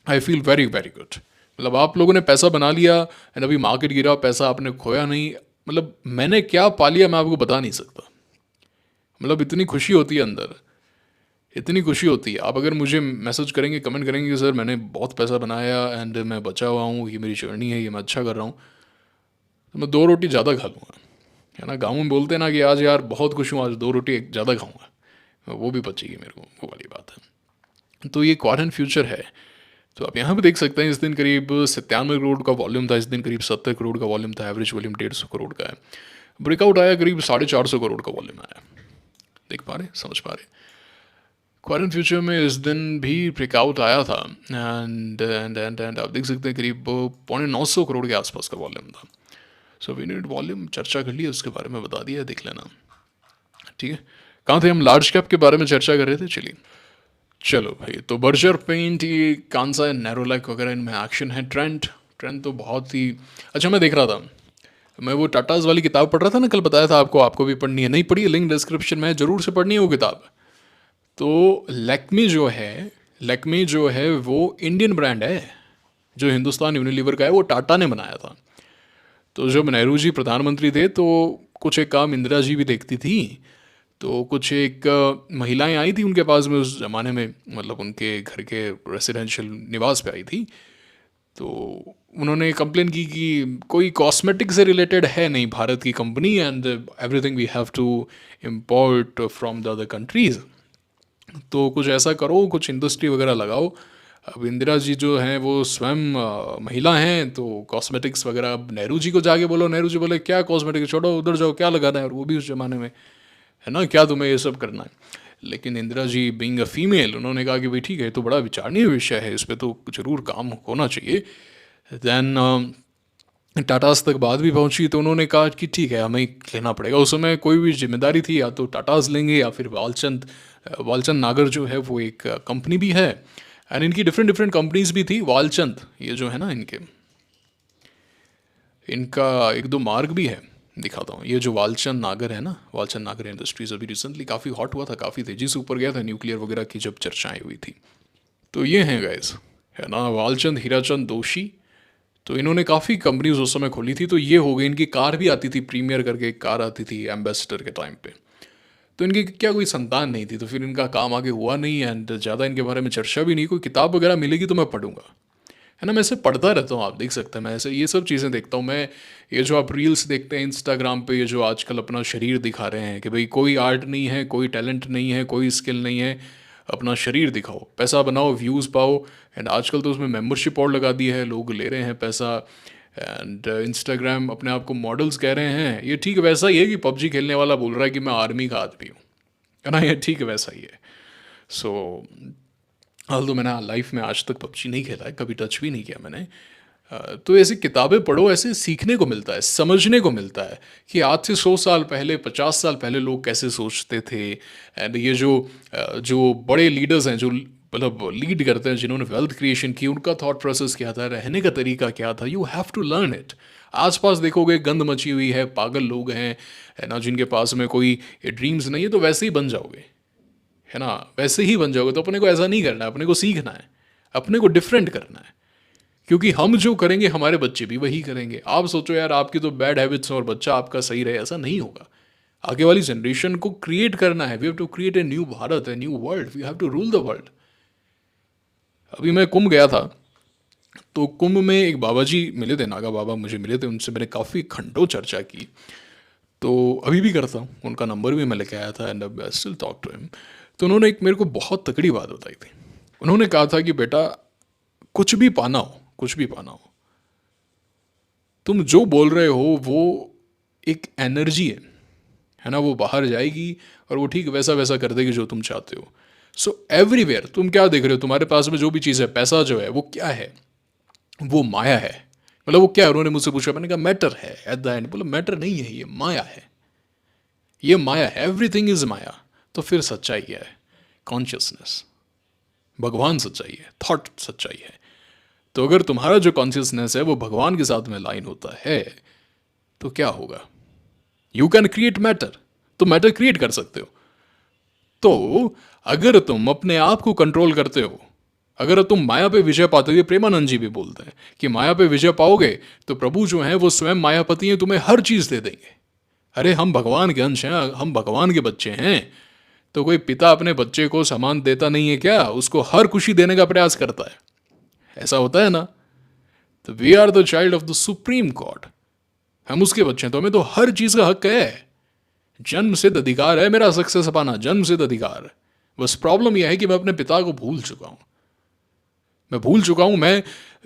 I feel very very good. मतलब आप लोगों ने पैसा बना लिया एंड अभी मार्केट गिरा, पैसा आपने खोया नहीं। मतलब मैंने क्या पा लिया मैं आपको बता नहीं सकता। मतलब इतनी खुशी होती है अंदर, इतनी खुशी होती है। आप अगर मुझे मैसेज करेंगे, कमेंट करेंगे कि सर मैंने बहुत पैसा बनाया एंड मैं बचा हुआ हूँ, ये मेरी जर्नी है, ये मैं अच्छा कर रहा हूँ, तो मैं 2 रोटी ज़्यादा खा लूँगा। है ना, गाँव में बोलते हैं ना कि आज यार बहुत खुश हूँ, आज 2 रोटी एक ज़्यादा खाऊँगा, वो भी बचेगी मेरे को, वो वाली बात है। तो ये क्वाड्रेंट फ्यूचर है। तो आप यहाँ पे देख सकते हैं इस दिन करीब 97 करोड़ का वॉल्यूम था, इस दिन करीब 70 करोड़ का वॉल्यूम था। एवरेज वॉल्यूम 150 करोड़ का है। ब्रेकआउट आया करीब 450 करोड़ का वॉल्यूम आया। देख पा रहे, समझ पा रहे। क्वारेंट फ्यूचर में इस दिन भी ब्रेकआउट आया था एंड आप देख सकते हैं करीब 950 करोड़ के आसपास का वॉल्यूम था। सो वी नीड वॉल्यूम, चर्चा कर ली उसके बारे में, बता दिया, देख लेना। ठीक है, कहाँ थे हम? लार्ज कैप के बारे में चर्चा कर रहे थे। चलिए चलो भाई, तो बर्जर पेंट, ये कांसा, नैरोलैक वगैरह, इनमें एक्शन है। ट्रेंड ट्रेंड तो बहुत ही अच्छा। मैं देख रहा था, मैं वो टाटाज वाली किताब पढ़ रहा था ना, कल बताया था आपको, आपको भी पढ़नी है, नहीं पढ़ी है लिंक डिस्क्रिप्शन में है, जरूर से पढ़नी है वो किताब। तो लैक्मी जो है, लैक्मी जो है वो इंडियन ब्रांड है। जो हिंदुस्तान यूनिलीवर का है वो टाटा ने बनाया था। तो जब नेहरू जी प्रधानमंत्री थे तो कुछ एक काम इंदिरा जी भी देखती थी। तो कुछ एक महिलाएं आई थी उनके पास में उस ज़माने में, मतलब उनके घर के रेसिडेंशियल निवास पे आई थी। तो उन्होंने कंप्लेन की कि कोई कॉस्मेटिक से रिलेटेड है नहीं भारत की company, and everything we have to import from the other countries. तो कुछ ऐसा करो, कुछ इंडस्ट्री वगैरह लगाओ। अब इंदिरा जी जो हैं वो स्वयं महिला हैं, तो कॉस्मेटिक्स वगैरह अब नेहरू जी को जाके बोलो, नेहरू जी बोले क्या कॉस्मेटिक्स, छोड़ो उधर जाओ, क्या लगाना है, और वो भी उस ज़माने में, है ना, क्या तुम्हें ये सब करना है। लेकिन Indira ji being a female, उन्होंने कहा कि भाई ठीक है, ये तो बड़ा विचारणीय विषय है, इस पर तो ज़रूर काम होना चाहिए। देन टाटास तक बात भी पहुंची, तो उन्होंने कहा कि ठीक है, हमें लेना पड़ेगा। उस समय कोई भी जिम्मेदारी थी, या तो टाटास लेंगे या फिर वालचंद नागर जो है वो एक कंपनी भी है, एंड इनकी डिफरेंट डिफरेंट कंपनीज भी थी। वालचंद ये जो है ना, इनका एक दो मार्ग भी है, दिखाता हूँ। ये जो वालचंद नागर है ना, वालचंद नागर इंडस्ट्रीज, अभी रिसेंटली काफ़ी हॉट हुआ था, काफ़ी तेज़ी से ऊपर गया था न्यूक्लियर वगैरह की जब चर्चाएं हुई थी। तो ये हैं गाइस, है ना, वालचंद हीराचंद दोषी। तो इन्होंने काफ़ी कंपनीज उस समय खोली थी। तो ये हो गई, इनकी कार भी आती थी, प्रीमियर करके एक कार आती थी एम्बेसडर के टाइम पे। तो इनकी क्या कोई संतान नहीं थी, तो फिर इनका काम आगे हुआ नहीं, एंड ज़्यादा इनके बारे में चर्चा भी नहीं। कोई किताब वगैरह मिलेगी तो मैं पढ़ूंगा, है ना, मैं ऐसे पढ़ता रहता हूँ, आप देख सकते हैं, मैं ऐसे ये सब चीज़ें देखता हूँ मैं। ये जो आप रील्स देखते हैं इंस्टाग्राम पे, ये जो आजकल अपना शरीर दिखा रहे हैं कि भाई कोई आर्ट नहीं है, कोई टैलेंट नहीं है, कोई स्किल नहीं है, अपना शरीर दिखाओ, पैसा बनाओ, व्यूज़ पाओ। एंड आजकल तो उसमें मेंबरशिप और लगा दी है, लोग ले रहे हैं पैसा। एंड इंस्टाग्राम अपने आप को मॉडल्स कह रहे हैं। ये ठीक वैसा ही है कि पबजी खेलने वाला बोल रहा है कि मैं आर्मी का आदमी हूँ, है ना, ये ठीक वैसा ही है। सो हाल तो मैंने लाइफ में आज तक पबजी नहीं खेला है, कभी टच भी नहीं किया मैंने। तो ऐसी किताबें पढ़ो, ऐसे सीखने को मिलता है, समझने को मिलता है कि आज से 100 साल पहले, 50 साल पहले लोग कैसे सोचते थे। एंड ये जो बड़े लीडर्स हैं, जो मतलब लीड करते हैं, जिन्होंने वेल्थ क्रिएशन की, उनका थॉट प्रोसेस क्या था, रहने का तरीका क्या था, you have to learn it. आसपास देखोगे गंद मची हुई है, पागल लोग हैं, है ना, जिनके पास में कोई ड्रीम्स नहीं है, तो वैसे ही बन जाओगे, है ना, वैसे ही बन जाओगे। तो अपने को ऐसा नहीं करना है, अपने को सीखना है, अपने को डिफरेंट करना है। क्योंकि हम जो करेंगे हमारे बच्चे भी वही करेंगे। आप सोचो यार, आपकी तो बैड हैबिट्स और बच्चा आपका सही रहे, ऐसा नहीं होगा। आगे वाली जनरेशन को क्रिएट करना है। We have to create a new Bharat, a new world, we have to rule the world. अभी मैं कुंभ गया था, तो कुंभ में एक बाबा जी मिले थे, नागा बाबा मुझे मिले थे, उनसे मैंने काफ़ी घंटों चर्चा की। तो अभी भी करता हूँ, उनका नंबर भी मैं लेके आया था, and I still talk to him. तो उन्होंने एक मेरे को बहुत तगड़ी बात बताई थी। उन्होंने कहा था कि बेटा, कुछ भी पाना हो, कुछ भी पाना हो, तुम जो बोल रहे हो वो एक एनर्जी है ना, वो बाहर जाएगी और वो ठीक वैसा वैसा कर देगी जो तुम चाहते हो। सो एवरीवेयर तुम क्या देख रहे हो, तुम्हारे पास में जो भी चीज़ है, पैसा जो है वो क्या है, वो माया है। मतलब वो क्या है, उन्होंने मुझसे पूछा, मैंने कहा मैटर है एट द एंड। बोला मैटर नहीं है, ये माया है, ये माया है, एवरीथिंग इज माया। तो फिर सच्चाई क्या है? कॉन्शियसनेस, भगवान सच्चाई है, थॉट सच्चाई है। तो अगर तुम्हारा जो कॉन्शियसनेस है वो भगवान के साथ में लाइन होता है, तो क्या होगा? यू कैन क्रिएट मैटर, तो मैटर क्रिएट कर सकते हो। तो अगर तुम अपने आप को कंट्रोल करते हो, अगर तुम माया पे विजय पाते हो, ये प्रेमानंद जी भी बोलते हैं कि माया पे विजय पाओगे तो प्रभु जो हैं वो स्वयं मायापति हैं, तुम्हें हर चीज दे देंगे। अरे हम भगवान के अंश हैं, हम भगवान के बच्चे हैं। तो कोई पिता अपने बच्चे को सामान देता नहीं है क्या? उसको हर खुशी देने का प्रयास करता है, ऐसा होता है ना? तो we are the child of the supreme god, हम उसके बच्चे हैं, तो हमें तो हर चीज का हक है। जन्म सिद्ध अधिकार है मेरा सक्सेस पाना, जन्म सिद्ध अधिकार। बस प्रॉब्लम यह है कि मैं अपने पिता को भूल चुका हूं, मैं भूल चुका हूं। मैं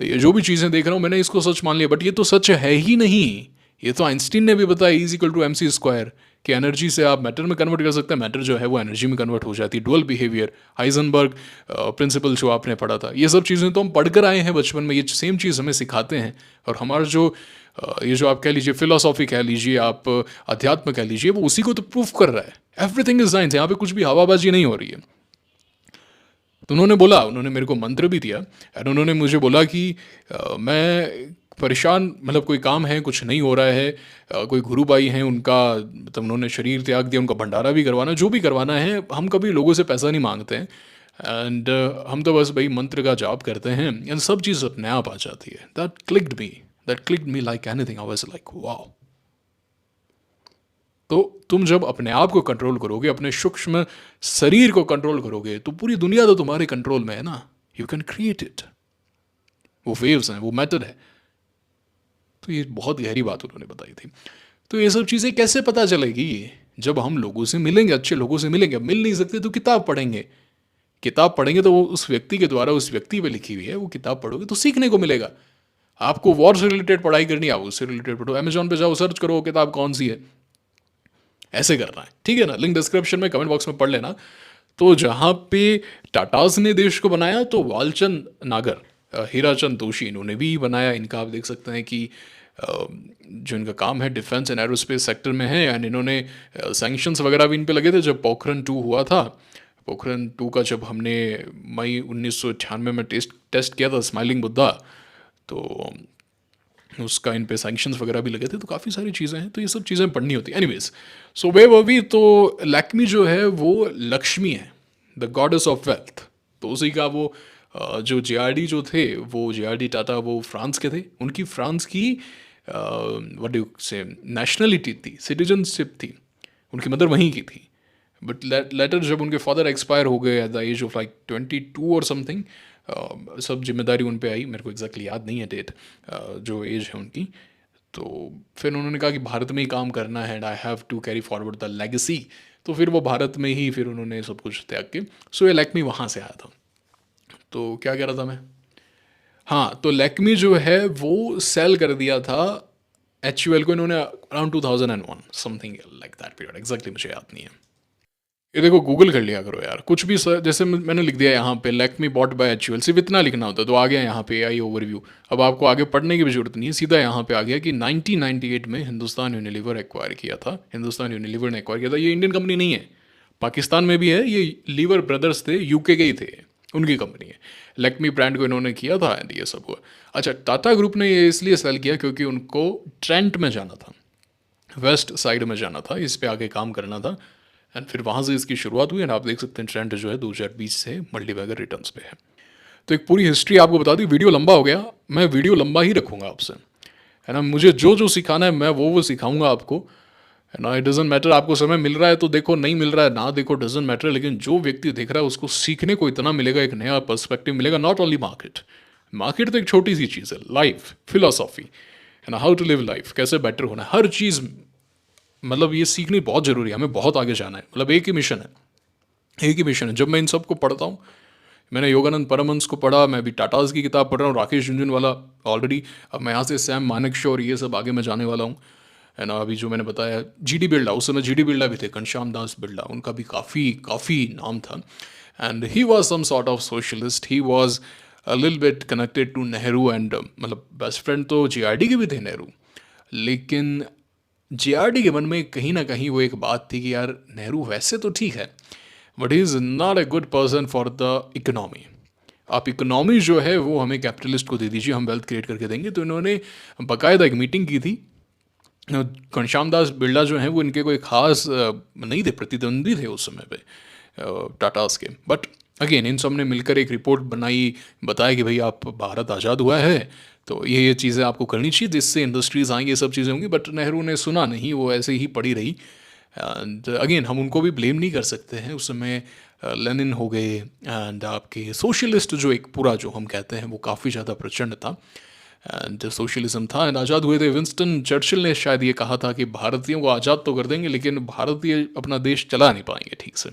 ये जो भी चीजें देख रहा हूं, मैंने इसको सच मान लिया, बट ये तो सच है ही नहीं। ये तो आइंस्टीन ने भी बताया, is equal to MC square, कि एनर्जी से आप मैटर में कन्वर्ट कर सकते हैं, मैटर जो है वो एनर्जी में कन्वर्ट हो जाती है। डुअल बिहेवियर, हाइजनबर्ग प्रिंसिपल जो आपने पढ़ा था, ये सब चीज़ें तो हम पढ़कर आए हैं बचपन में, ये सेम चीज़ हमें सिखाते हैं। और हमारा जो ये जो आप कह लीजिए फिलोसॉफी, कह लीजिए आप अध्यात्म कह लीजिए, वो उसी को तो प्रूफ कर रहा है। एवरीथिंग इज साइंस, यहाँ पे कुछ भी हवाबाजी नहीं हो रही है। तो उन्होंने बोला, उन्होंने मेरे को मंत्र भी दिया, और उन्होंने मुझे बोला कि मैं परेशान, मतलब कोई काम है, कुछ नहीं हो रहा है, कोई गुरुबाई हैं उनका, मतलब उन्होंने शरीर त्याग दिया, उनका भंडारा भी करवाना, जो भी करवाना है। हम कभी लोगों से पैसा नहीं मांगते हैं, एंड हम तो बस भाई मंत्र का जाप करते हैं एंड सब चीज़ अपने आप आ जाती है. That clicked me like anything. I was like wow. तो तुम जब अपने आप को कंट्रोल करोगे, अपने सूक्ष्म शरीर को कंट्रोल करोगे, तो पूरी दुनिया तो तुम्हारे कंट्रोल में है ना. You can create it. वो वेव्स हैं, वो मैटर है. तो ये बहुत गहरी बात उन्होंने बताई थी. तो ये सब चीज़ें कैसे पता चलेगी? जब हम लोगों से मिलेंगे, अच्छे लोगों से मिलेंगे. मिल नहीं सकते तो किताब पढ़ेंगे. किताब पढ़ेंगे तो वो उस व्यक्ति के द्वारा उस व्यक्ति पे लिखी हुई है, वो किताब पढ़ोगे तो सीखने को मिलेगा. आपको वॉर से रिलेटेड पढ़ाई करनी है, आप उससे रिलेटेड पढ़ो. अमेजोन पे जाओ, सर्च करो किताब कौन सी है. ऐसे करना है, ठीक है ना. लिंक डिस्क्रिप्शन में, कमेंट बॉक्स में पढ़ लेना. तो जहाँ पे टाटास ने देश को बनाया, तो वालचंद नागर, हीराचंद दोषी, इन्होंने भी बनाया. इनका आप देख सकते हैं कि जो इनका काम है डिफेंस एंड एरोस्पेस सेक्टर में है. एंड इन्होंने सैंक्शंस वगैरह भी इन पे लगे थे जब पोखरण 2 हुआ था. पोखरण 2 का जब हमने मई 1998 में टेस्ट किया था, स्माइलिंग बुद्धा, तो उसका इन पे सैंक्शंस वगैरह भी लगे थे. तो काफ़ी सारी चीज़ें हैं, तो ये सब चीज़ें पढ़नी होती हैं. एनीवेज, सो वे वो भी तो लक्ष्मी जो है वो लक्ष्मी है, द गॉडेस ऑफ वेल्थ. तो उसी का वो जो जेआरडी जो थे, वो जेआरडी टाटा, वो फ्रांस के थे. उनकी फ्रांस की व्हाट डू से नेशनलिटी थी, सिटीजनशिप थी. उनकी मदर वहीं की थी. बट लेटर जब उनके फादर एक्सपायर हो गए at the age of like 22 और समथिंग, सब जिम्मेदारी उन पे आई. मेरे को एग्जैक्टली याद नहीं है डेट, जो एज है उनकी. तो फिर उन्होंने कहा कि भारत में ही काम करना है and I have to carry forward the legacy. तो फिर वो भारत में ही फिर उन्होंने सब कुछ त्याग के. सो ये लैक्मी वहाँ से आया था. तो क्या कह रहा था मैं? हाँ, तो लैक्मी जो है वो सेल कर दिया था HUL को इन्होंने around 2001 something like that period. Exactly मुझे याद नहीं है. ये देखो, गूगल कर लिया करो यार कुछ भी. सर जैसे मैंने लिख दिया यहाँ पे लैक्मी बॉट बाय HUL, सिर्फ इतना लिखना होता है तो आ गया यहाँ पे AI ओवरव्यू. अब आपको आगे पढ़ने की भी जरूरत नहीं है, सीधा यहाँ पे आ गया कि 1998 में हिंदुस्तान यूनिलीवर एक्वायर किया था. हिंदुस्तान यूनिलीवर ने एक्वायर किया था. ये इंडियन कंपनी नहीं है, पाकिस्तान में भी है. ये लीवर ब्रदर्स थे, UK के ही थे, उनकी कंपनी है. लैक्मी ब्रांड को इन्होंने किया था एंड ये सब हुआ. अच्छा, टाटा ग्रुप ने ये इसलिए सेल किया क्योंकि उनको ट्रेंट में जाना था, वेस्ट साइड में जाना था, इस पे आगे काम करना था. एंड फिर वहाँ से इसकी शुरुआत हुई. एंड आप देख सकते हैं ट्रेंड जो है 2020 से मल्टीबैगर रिटर्न्स पे है. तो एक पूरी हिस्ट्री आपको बता दी. वीडियो लंबा हो गया, मैं वीडियो लंबा ही रखूँगा आपसे, है ना. मुझे जो जो सिखाना है मैं वो सिखाऊंगा आपको, है ना. इट डजेंट मैटर आपको समय मिल रहा है तो देखो, नहीं मिल रहा है ना देखो, डजेंट मैटर. लेकिन जो व्यक्ति देख रहा है उसको सीखने को इतना मिलेगा, एक नया पर्सपेक्टिव मिलेगा. नॉट ओनली मार्केट, मार्केट तो एक छोटी सी चीज़ है. लाइफ फिलोसॉफी, है ना, हाउ टू लिव लाइफ, कैसे बेटर होना है, हर चीज़. मतलब ये सीखनी बहुत ज़रूरी है, हमें बहुत आगे जाना है. मतलब एक ही मिशन है, एक ही मिशन है. जब मैं इन सबको पढ़ता हूँ, मैंने योगानंद परमहंस को पढ़ा, मैं अभी टाटास की किताब पढ़ रहा हूँ, राकेश झुनझुनवाला ऑलरेडी. अब मैं यहाँ से सैम मानेकशॉ और ये सब आगे मैं जाने वाला हूँ, है ना. अभी जो मैंने बताया GD बिरला, उस समय GD बिरला भी थे, घनश्याम दास बिरला, उनका भी काफ़ी काफ़ी नाम था. And he was some sort of socialist. He was a लिल bit connected to Nehru. And मतलब बेस्ट फ्रेंड तो JRD के भी थे, नेहरू. लेकिन JRD के मन में कहीं ना कहीं वो एक बात थी कि यार नेहरू वैसे तो ठीक है, but he is not a good person for the economy. आप इकोनॉमी जो है वो हमें कैपिटलिस्ट को दे दीजिए, हम वेल्थ क्रिएट करके देंगे. तो इन्होंने बाकायदा एक मीटिंग की थी. घनश्याम दास बिरला जो हैं वो इनके कोई खास नहीं थे, प्रतिद्वंदी थे उस समय पे टाटास के. बट अगेन इन सब ने मिलकर एक रिपोर्ट बनाई, बताया कि भाई आप, भारत आज़ाद हुआ है तो ये चीज़ें आपको करनी चाहिए जिससे इंडस्ट्रीज़ आएंगी, ये सब चीज़ें होंगी. बट नेहरू ने सुना नहीं, वो ऐसे ही पड़ी रही. एंड अगेन हम उनको भी ब्लेम नहीं कर सकते हैं. उस समय लेनिन हो गए एंड आपके सोशलिस्ट जो एक पूरा जो हम कहते हैं वो काफ़ी ज़्यादा प्रचंड था. एंड सोशलिज्म था एंड आज़ाद हुए थे. विंस्टन चर्चिल ने शायद ये कहा था कि भारतीयों को आज़ाद तो कर देंगे लेकिन भारतीय अपना देश चला नहीं पाएंगे ठीक से.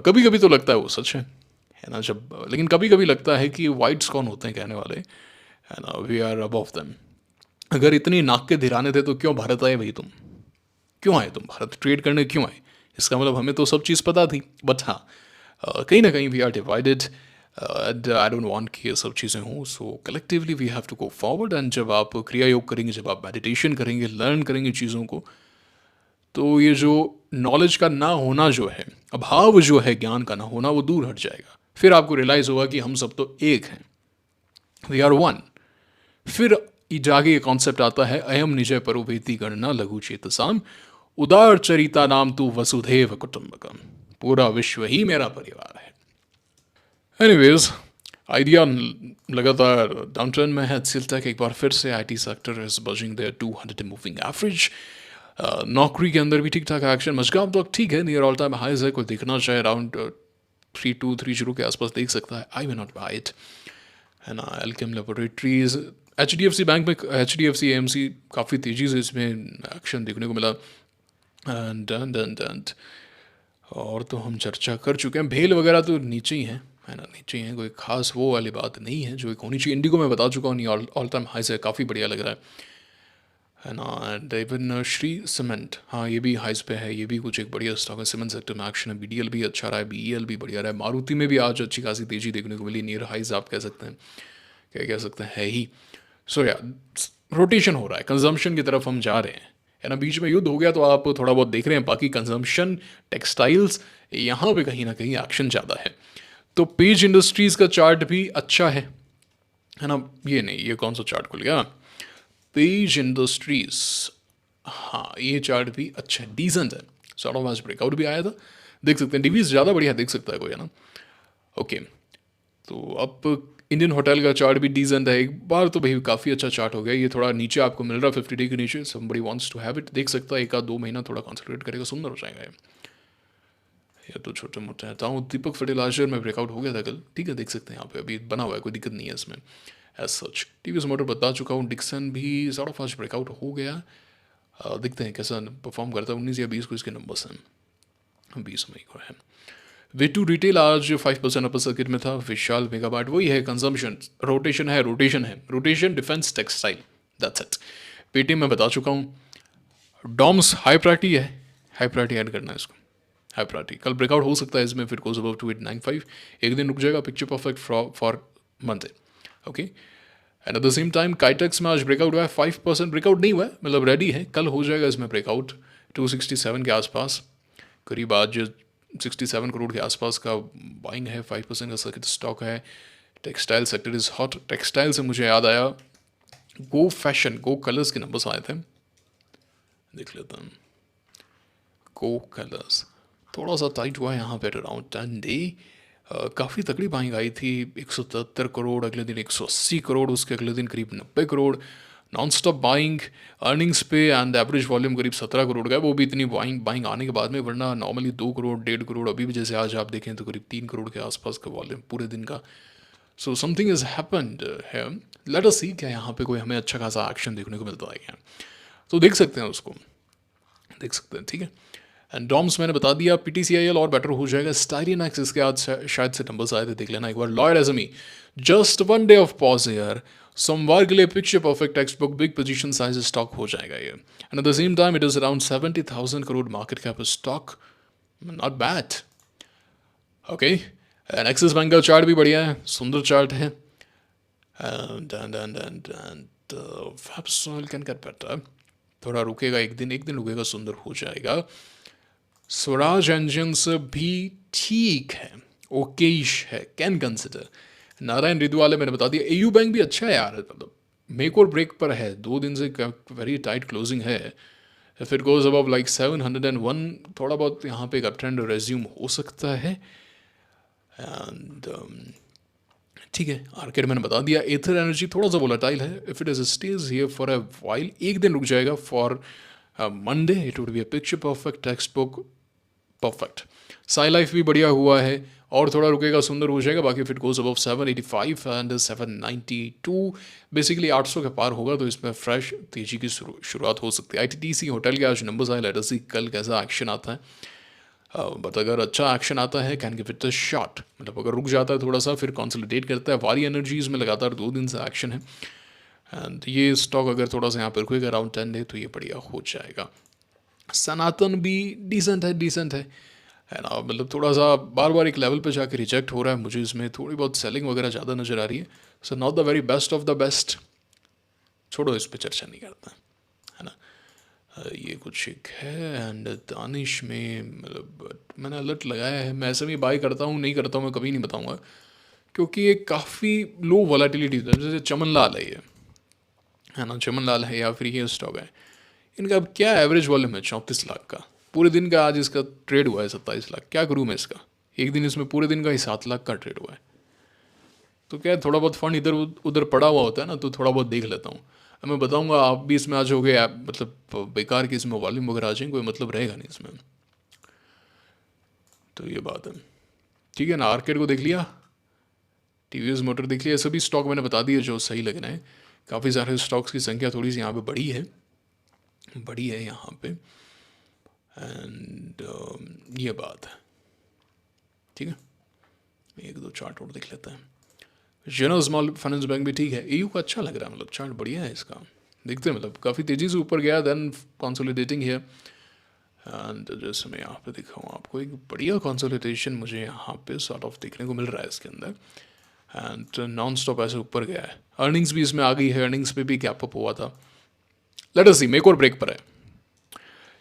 कभी कभी तो लगता है वो सच है ना. जब लेकिन कभी कभी लगता है कि वाइट्स कौन होते हैं कहने वाले, है ना. We are above them. अगर इतनी नाक के धिराने थे तो क्यों भारत आए भाई तुम? क्यों आए तुम भारत? ट्रेड करने क्यों आए? इसका मतलब हमें तो सब चीज़ पता थी. बट हाँ, कहीं ना कहीं we are divided. And I don't want कि ये सब चीज़ें हों. So collectively we have to go forward. And जब आप क्रिया योग करेंगे, जब आप मेडिटेशन करेंगे, लर्न करेंगे चीज़ों को, तो ये जो नॉलेज का ना होना जो है, अभाव जो है, ज्ञान का ना होना, वो दूर हट जाएगा. फिर आपको रियलाइज़ होगा कि हम सब तो एक हैं, वी आर वन. फिर जागे ये कॉन्सेप्ट आता है, अयम निजय परोवेति गणना लघु चेतसाम उदार चरिता नाम तू वसुधैव कुटुंबकम. पूरा विश्व ही मेरा परिवार है. एनीवेज आइडिया लगातार डाउन ट्रेंड में है। एचसीएल टेक एक बार फिर से IT sector is buzzing there 200 moving average. Naukri के अंदर भी ठीक ठाक एक्शन। मजगाम तो ठीक है, नियर ऑल टाइम हाइज है। कोई देखना चाहे अराउंड 3230 के आसपास देख सकता है। I may not buy it, है ना। Alkem laboratories, H D F C bank में, H D F C M C काफ़ी तेज़ी से इसमें एक्शन देखने को मिला। एंड और तो हम चर्चा कर चुके हैं। भेल वगैरह तो नीचे ही हैं, है ना, नीचे ही हैं। कोई खास वो वाली बात नहीं है जो एक होनी चाहिए। इंडिगो में बता चुका हूँ, नहीं ऑल टाइम हाई से काफ़ी बढ़िया लग रहा है ना। एंड इवन श्री सीमेंट, हाँ ये भी हाइस पे है। ये भी कुछ एक बढ़िया स्टॉक है। सीमेंट सेक्टर में एक्शन है। बीडीएल भी अच्छा रहा है, बीईएल भी बढ़िया रहा है। मारुति में भी आज अच्छी खासी तेज़ी देखने को मिली। नियर हाइज आप कह सकते हैं, क्या कह सकते हैं, है ही। सो या रोटेशन हो रहा है, कंजम्पशन की तरफ हम जा रहे हैं, है ना। बीच में युद्ध हो गया तो आप थोड़ा बहुत देख रहे हैं। बाकी कंजम्पशन, टेक्सटाइल्स, यहाँ पे कहीं ना कहीं एक्शन ज़्यादा है। तो पेज इंडस्ट्रीज़ का चार्ट भी अच्छा है ना। ये नहीं, ये कौन सा चार्ट खुल गया, पेज इंडस्ट्रीज, हाँ ये चार्ट भी अच्छा है, डिसेंट है। सॉर्ट ऑफ आज ब्रेकआउट भी आया था, देख सकते हैं। डिवीज ज़्यादा बढ़िया देख सकता है कोई, है ना। ओके, तो अब इंडियन होटल का चार्ट भी डिसेंट है। एक बार तो भाई काफ़ी अच्छा चार्ट हो गया। ये थोड़ा नीचे आपको मिल रहा है 50 डे के नीचे। Somebody wants to have it, देख सकता है। एक आध 2 महीना थोड़ा कॉन्सेंट्रेट करेगा, सुंदर हो जाएगा ये तो छोटे मोटे हटा हूँ। दीपक फर्टिलाइजर में ब्रेकआउट हो गया था कल, ठीक है, देख सकते हैं यहाँ पे अभी बना हुआ है, कोई दिक्कत नहीं है इसमें एज सच। टीवीएस मोटर बता चुका हूँ। डिक्सन भी सॉर्ट ऑफ आज ब्रेकआउट हो गया। देखते हैं कैसा परफॉर्म करता है। 19 या 20 को इसके नंबर्स हैं, 20 मई को है। वे टू रिटेल आज 5% अपर सर्किट में था। विशाल मेगाबाट वही है, कंजम्पशन, रोटेशन है, rotation defence textile, that's it. Paytm में बता चुका हूँ। डॉम्स हाई प्रायोरिटी है, हाई प्रायोरिटी ऐड करना है इसको, हाई प्रायोरिटी। कल ब्रेकआउट हो सकता है इसमें, फिर गोज अबव 2895, एक दिन रुक जाएगा। Picture perfect for month, okay. And at the same time Kitex में आज ब्रेकआउट हुआ है। 5% ब्रेकआउट नहीं हुआ है, मतलब रेडी है, कल हो जाएगा इसमें ब्रेकआउट 267 के आसपास करीब। आज 67 करोड़ के आसपास का बाइंग है। 5% का सर्किट स्टॉक है। Textile sector is hot. Textile से मुझे याद आया, गो फैशन, गो कलर्स के नंबर्स आए थे, देख लेता हूँ। गो कलर्स थोड़ा सा टाइट हुआ है यहाँ पे अराउंड 10 डे। काफ़ी तगड़ी बाइंग आई थी, 173 करोड़, अगले दिन 180 करोड़, उसके अगले दिन करीब 90 crore. Non stop buying earnings पे एंड एवरेज वॉल्यूम करीब 17 करोड़ का है। वो भी इतनी बाइंग आने के बाद में, वरना नॉर्मली 2 करोड़ 1.5 करोड़, अभी भी जैसे आज आप देखें तो करीब 3 करोड़ के आसपास का वॉल्यूम पूरे दिन का। सो समथिंग इज हैपेंड है। लेट अस सी क्या यहाँ पे कोई हमें अच्छा खासा एक्शन देखने को मिलता है क्या, तो देख सकते हैं उसको, देख सकते हैं, ठीक है। एंड डॉम्स मैंने बता दिया। पीटीसीआईएल और बेटर हो जाएगा। स्टाइरिनएक्स इसके आज शायद से नंबर्स आए थे, देख लेना एक बार। लॉयड एजमी जस्ट 1 डे ऑफ पॉज यार, सोमवार के लिए picture perfect text book big position size stock हो जाएगा ये। And at the same time it is around 70,000 crore market cap stock, not bad, okay. And axis bank का चार्ट भी बढ़िया है, सुंदर चार्ट है। And Fabsol can get better, थोड़ा रुकेगा, एक दिन रुकेगा, सुंदर हो जाएगा। स्वराज इंजन्स भी ठीक है, ओकेश है, कैन कंसिडर। नारायण रिदु वाले मैंने बता दिया। एयू बैंक भी अच्छा है यार, मतलब मेक और ब्रेक पर है, 2 दिन से वेरी टाइट क्लोजिंग है। फिर गोज अबव लाइक 701, थोड़ा बहुत यहाँ पे एक अप ट्रेंड रेज्यूम हो सकता है। एंड ठीक है, आर्केड मैंने बता दिया। एथर एनर्जी थोड़ा सा वोलेटाइल है। If it is stage here for a while, एक दिन रुक जाएगा। For Monday it would be a picture perfect text book perfect. Sai life भी बढ़िया हुआ है, और थोड़ा रुकेगा, सुंदर हो जाएगा। बाकी फिर गोज अबव 785 एंड 792, बेसिकली 800 के पार होगा तो इसमें फ्रेश तेजी की शुरुआत हो सकती है। आईटीटीसी होटल के आज नंबर्स आए, लेट अस सी कल कैसा एक्शन आता है। बट अगर अच्छा एक्शन आता है, can give it a shot, मतलब अगर रुक जाता है थोड़ा सा, फिर कंसोलिडेट करता है। वारी एनर्जीज में लगातार 2 दिन से एक्शन है। एंड ये स्टॉक अगर थोड़ा सा यहाँ पर रुकेगा अराउंड 10 डे तो ये बढ़िया हो जाएगा। सनातन भी डिसेंट है ना, मतलब थोड़ा सा बार बार एक लेवल पे जाके रिजेक्ट हो रहा है। मुझे इसमें थोड़ी बहुत सेलिंग वगैरह ज़्यादा नज़र आ रही है। So not the very best of the best, छोड़ो, इस पर चर्चा नहीं करता, है ना। ये कुछ एक है। एंड दानिश में मतलब मैंने अलर्ट लगाया है। मैं ऐसे भी बाई करता हूँ नहीं करता हूँ, मैं कभी नहीं बताऊँगा, क्योंकि ये काफ़ी लो वॉलेटिलिटी है। जैसे चमन लाल है ना, चमन लाल है, या फिर ये स्टॉक है। इनका अब क्या एवरेज वॉल्यूम है, 34 लाख का पूरे दिन का। आज इसका ट्रेड हुआ है 27 लाख। क्या करूँ मैं इसका, एक दिन इसमें पूरे दिन का ही 7 लाख का ट्रेड हुआ है। तो क्या है, थोड़ा बहुत फंड इधर उधर पड़ा हुआ होता है ना, तो थोड़ा बहुत देख लेता हूँ। अब मैं बताऊँगा, आप भी इसमें आ जाओगे, आप मतलब बेकार की इसमें वॉल्यूम वगैरह आ जाएंगे, कोई मतलब रहेगा नहीं इसमें। तो ये बात है। ठीक है ना, आर्केड को देख लिया, टीवीएस मोटर देख लिया, सभी स्टॉक मैंने बता दिए जो सही लग रहे हैं। काफ़ी सारे स्टॉक्स की संख्या थोड़ी सी यहाँ पे बड़ी है यहाँ पे। एंड ये बात है। ठीक है, एक दो चार्ट और देख लेते हैं। जनरल स्मॉल फाइनेंस बैंक भी ठीक है, ईयू का अच्छा लग रहा है, मतलब चार्ट बढ़िया है इसका। देखते हैं, मतलब काफ़ी तेज़ी से ऊपर गया, देन कंसोलिडेटिंग है। एंड जैसे मैं यहाँ पे दिखाऊँ आपको, एक बढ़िया कंसोलिडेशन मुझे यहाँ पे सॉर्ट ऑफ देखने को मिल रहा है इसके अंदर। एंड नॉन स्टॉप ऐसे ऊपर गया है, अर्निंग्स भी इसमें आ गई है, अर्निंग्स पे भी गैप अप हुआ था। लेट अस सी, मेक और ब्रेक पर है।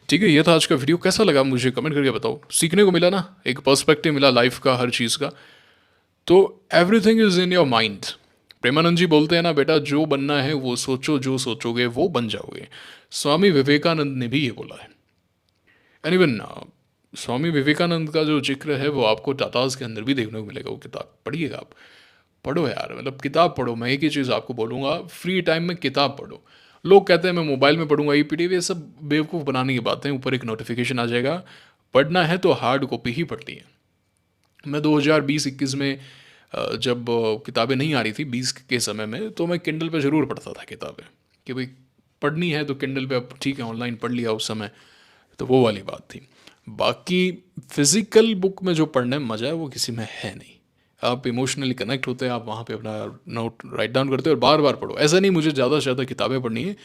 ठीक है, ये था आज का वीडियो, कैसा लगा मुझे कमेंट करके बताओ। सीखने को मिला ना, एक पर्सपेक्टिव मिला लाइफ का, हर चीज़ का। तो everything is in your mind. Premanand ji बोलते हैं ना, बेटा जो बनना है वो सोचो, जो सोचोगे वो बन जाओगे। स्वामी विवेकानंद ने भी ये बोला है। एंड इवन स्वामी विवेकानंद का जो जिक्र है वो आपको टाटाज के अंदर भी देखने को मिलेगा। वो किताब पढ़िएगा आप, पढ़ो यार, मतलब किताब पढ़ो। मैं एक ही चीज़ आपको बोलूँगा, फ्री टाइम में किताब पढ़ो। लोग कहते हैं मैं मोबाइल में पढ़ूंगा, ईपीडीएफ, ये सब बेवकूफ़ बनाने की बातें। ऊपर एक नोटिफिकेशन आ जाएगा, पढ़ना है तो हार्ड कॉपी ही पढ़नी है। मैं 2020-21 में जब किताबें नहीं आ रही थी 20 के समय में, तो मैं किंडल पे ज़रूर पढ़ता था किताबें, कि भाई पढ़नी है तो किंडल पे, अब ठीक है ऑनलाइन पढ़ लिया उस समय, तो वो वाली बात थी। बाकी फिज़िकल बुक में जो पढ़ने में मज़ा है वो किसी में है नहीं। आप इमोशनली कनेक्ट होते हैं, आप वहाँ पे अपना नोट राइट डाउन करते हैं और बार बार पढ़ो। ऐसा नहीं मुझे ज़्यादा से ज़्यादा किताबें पढ़नी है,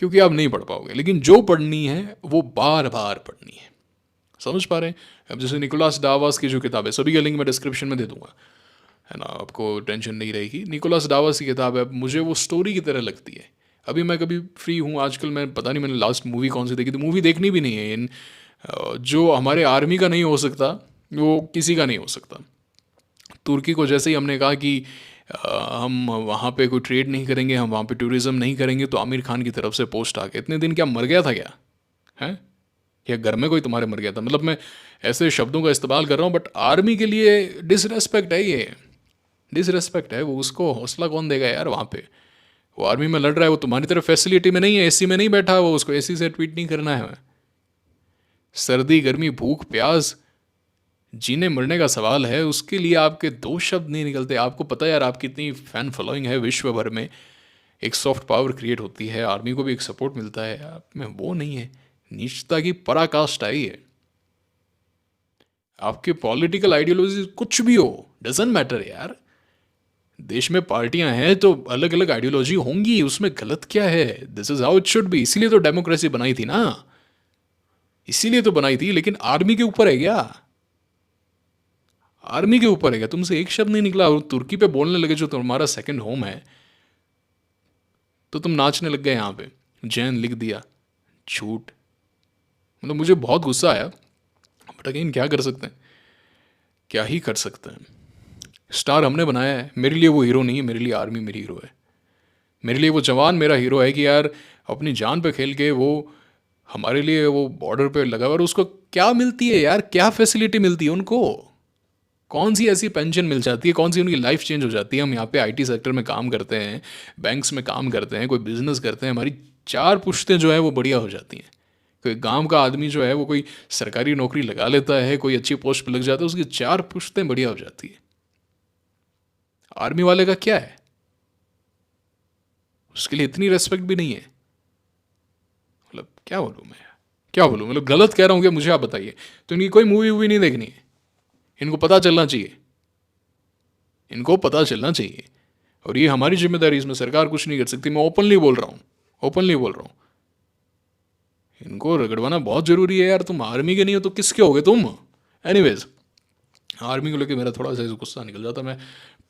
क्योंकि आप नहीं पढ़ पाओगे, लेकिन जो पढ़नी है वो बार बार पढ़नी है। समझ पा रहे हैं? अब जैसे निकोलस डावास की जो किताब है, सभी का लिंक मैं डिस्क्रिप्शन में दे दूंगा, है ना, आपको टेंशन नहीं रहेगी। निकोलस डावास की किताब है, मुझे वो स्टोरी की तरह लगती है। अभी मैं कभी फ्री हूँ आजकल, मैं पता नहीं मैंने लास्ट मूवी कौन सी देखी थी, मूवी देखनी भी नहीं है। इन जो हमारे आर्मी का नहीं हो सकता वो किसी का नहीं हो सकता। तुर्की को जैसे ही हमने कहा कि हम वहाँ पे कोई ट्रेड नहीं करेंगे, हम वहाँ पे टूरिज़्म नहीं करेंगे, तो आमिर खान की तरफ से पोस्ट आ गया। इतने दिन क्या मर गया था क्या है, या घर में कोई तुम्हारे मर गया था? मतलब मैं ऐसे शब्दों का इस्तेमाल कर रहा हूँ, बट आर्मी के लिए डिसरेस्पेक्ट है, ये डिसरेस्पेक्ट है। वो उसको हौसला कौन देगा यार? वहाँ पे वो आर्मी में लड़ रहा है, वो तुम्हारी तरफ फैसिलिटी में नहीं है, एसी में नहीं बैठा, वो उसको एसी से ट्वीट नहीं करना है। सर्दी गर्मी भूख प्यास, जीने मरने का सवाल है, उसके लिए आपके दो शब्द नहीं निकलते। आपको पता है यार आपकी इतनी फैन फॉलोइंग है विश्व भर में, एक सॉफ्ट पावर क्रिएट होती है, आर्मी को भी एक सपोर्ट मिलता है, आप में वो नहीं है। नीचता की पराकाष्ठ आई है। आपके पॉलिटिकल आइडियोलॉजी कुछ भी हो, डजेंट मैटर यार। देश में पार्टियां हैं तो अलग अलग आइडियोलॉजी होंगी, उसमें गलत क्या है? This is how it should be. इसीलिए तो डेमोक्रेसी बनाई थी ना, इसीलिए तो बनाई थी। लेकिन आर्मी के ऊपर है क्या? आर्मी के ऊपर है क्या? तुमसे एक शब्द नहीं निकला और तुर्की पे बोलने लगे, जो तुम्हारा सेकंड होम है, तो तुम नाचने लग गए यहाँ पे। जैन लिख दिया, झूठ। मतलब मुझे बहुत गुस्सा आया, बट अगेन क्या कर सकते हैं, क्या ही कर सकते हैं। स्टार हमने बनाया है, मेरे लिए वो हीरो नहीं है, मेरे लिए आर्मी मेरी हीरो है। मेरे लिए वो जवान मेरा हीरो है कि यार अपनी जान पे खेल के वो हमारे लिए वो बॉर्डर पे लगा हुआ, और उसको क्या मिलती है यार, क्या फैसिलिटी मिलती है उनको? कौन सी ऐसी पेंशन मिल जाती है, कौन सी उनकी लाइफ चेंज हो जाती है? हम यहाँ पे आईटी सेक्टर में काम करते हैं, बैंक्स में काम करते हैं, कोई बिजनेस करते हैं, हमारी चार पुश्तें जो है वो बढ़िया हो जाती हैं। कोई गांव का आदमी जो है वो कोई सरकारी नौकरी लगा लेता है, कोई अच्छी पोस्ट पर लग जाता है, उसकी चार पुश्तें बढ़िया हो जाती है। आर्मी वाले का क्या है? उसके लिए इतनी रेस्पेक्ट भी नहीं है। मतलब क्या बोलूँ मैं, क्या बोलूँ? मतलब गलत कह रहा हूँ क्या, मुझे आप बताइए। तो इनकी कोई मूवी वूवी नहीं देखनी है, इनको पता चलना चाहिए, इनको पता चलना चाहिए। और ये हमारी जिम्मेदारी, इसमें सरकार कुछ नहीं कर सकती। मैं ओपनली बोल रहा हूँ, ओपनली बोल रहा हूँ। इनको रगड़वाना बहुत ज़रूरी है यार। तुम आर्मी के नहीं हो तो किसके होगे तुम? एनीवेज, आर्मी को लेकर मेरा थोड़ा सा गुस्सा निकल जाता। मैं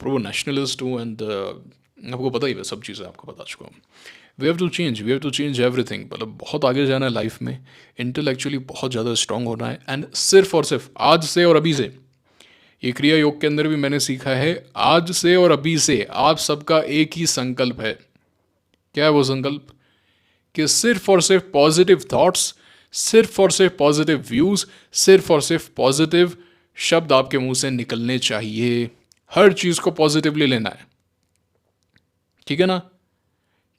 प्रो नेशनलिस्ट हूँ, एंड आपको पता ही है, सब चीज़ें आपको बता चुका हूँ। We have to change everything. मतलब बहुत आगे जाना है लाइफ में, इंटेलेक्चुअली बहुत ज़्यादा स्ट्रांग होना है। एंड सिर्फ और सिर्फ आज से और अभी से, ये क्रिया योग के अंदर भी मैंने सीखा है, आज से और अभी से आप सबका एक ही संकल्प है। क्या है वो संकल्प? कि सिर्फ और सिर्फ पॉजिटिव थॉट्स, सिर्फ और सिर्फ पॉजिटिव व्यूज़, सिर्फ और सिर्फ पॉजिटिव शब्द आपके मुंह से निकलने चाहिए। हर चीज़ को पॉजिटिवली लेना है। ठीक है ना?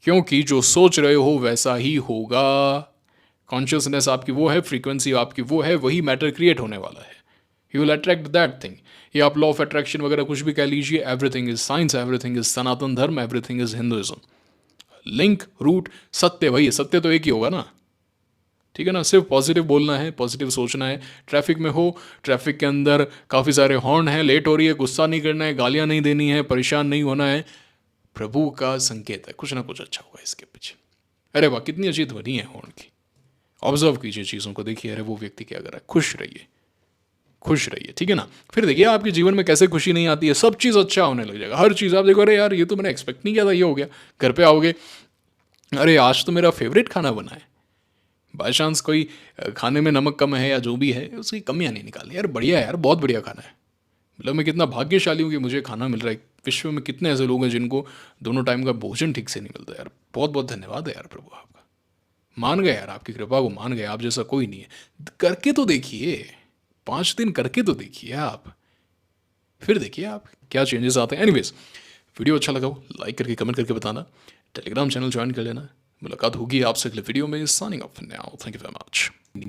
क्योंकि जो सोच रहे हो वैसा ही होगा। कॉन्शियसनेस आपकी वो है, फ्रीक्वेंसी आपकी वो है, वही मैटर क्रिएट होने वाला है। You will attract that thing. ये आप लॉ ऑफ अट्रैक्शन वगैरह कुछ भी कह लीजिए, everything is science, everything is Sanatan Dharma, everything is Hinduism. Link, root, सत्य वही है, सत्य तो एक ही होगा ना। ठीक है ना? सिर्फ पॉजिटिव बोलना है, पॉजिटिव सोचना है। ट्रैफिक में हो, ट्रैफिक के अंदर काफ़ी सारे हॉर्न हैं, लेट हो रही है, गुस्सा नहीं करना है, गालियां नहीं देनी है, परेशान नहीं होना है। प्रभु का संकेत है, कुछ ना कुछ अच्छा होगा इसके पीछे। अरे वाह, कितनी अच्छी ध्वनि है हॉर्न की। ऑब्जर्व कीजिए चीज़ों को, देखिए अरे वो व्यक्ति क्या कर रहा है। खुश रहिए, खुश रहिए, ठीक है ना? फिर देखिए आपके जीवन में कैसे खुशी नहीं आती है, सब चीज़ अच्छा होने लग जाएगा। हर चीज़ आप देखो, अरे यार ये तो मैंने एक्सपेक्ट नहीं किया था, ये हो गया। घर पे आओगे, अरे आज तो मेरा फेवरेट खाना बना है। बाई चांस कोई खाने में नमक कम है या जो भी है, उसकी कमियां नहीं निकाली, यार बढ़िया है, यार बहुत बढ़िया खाना है। मतलब मैं कितना भाग्यशाली हूँ कि मुझे खाना मिल रहा है। विश्व में कितने ऐसे लोग हैं जिनको दोनों टाइम का भोजन ठीक से नहीं मिलता। यार बहुत बहुत धन्यवाद है यार प्रभु आपका। मान गए यार, आपकी कृपा को मान गए। आप जैसा कोई नहीं है। करके तो देखिए, 5 दिन करके तो देखिए आप, फिर देखिए आप क्या चेंजेस आते हैं। एनीवेज, वीडियो अच्छा लगा हो लाइक करके कमेंट करके बताना। टेलीग्राम चैनल ज्वाइन कर लेना। मुलाकात होगी आपसे अगले वीडियो में। Signing off now, thank you very much.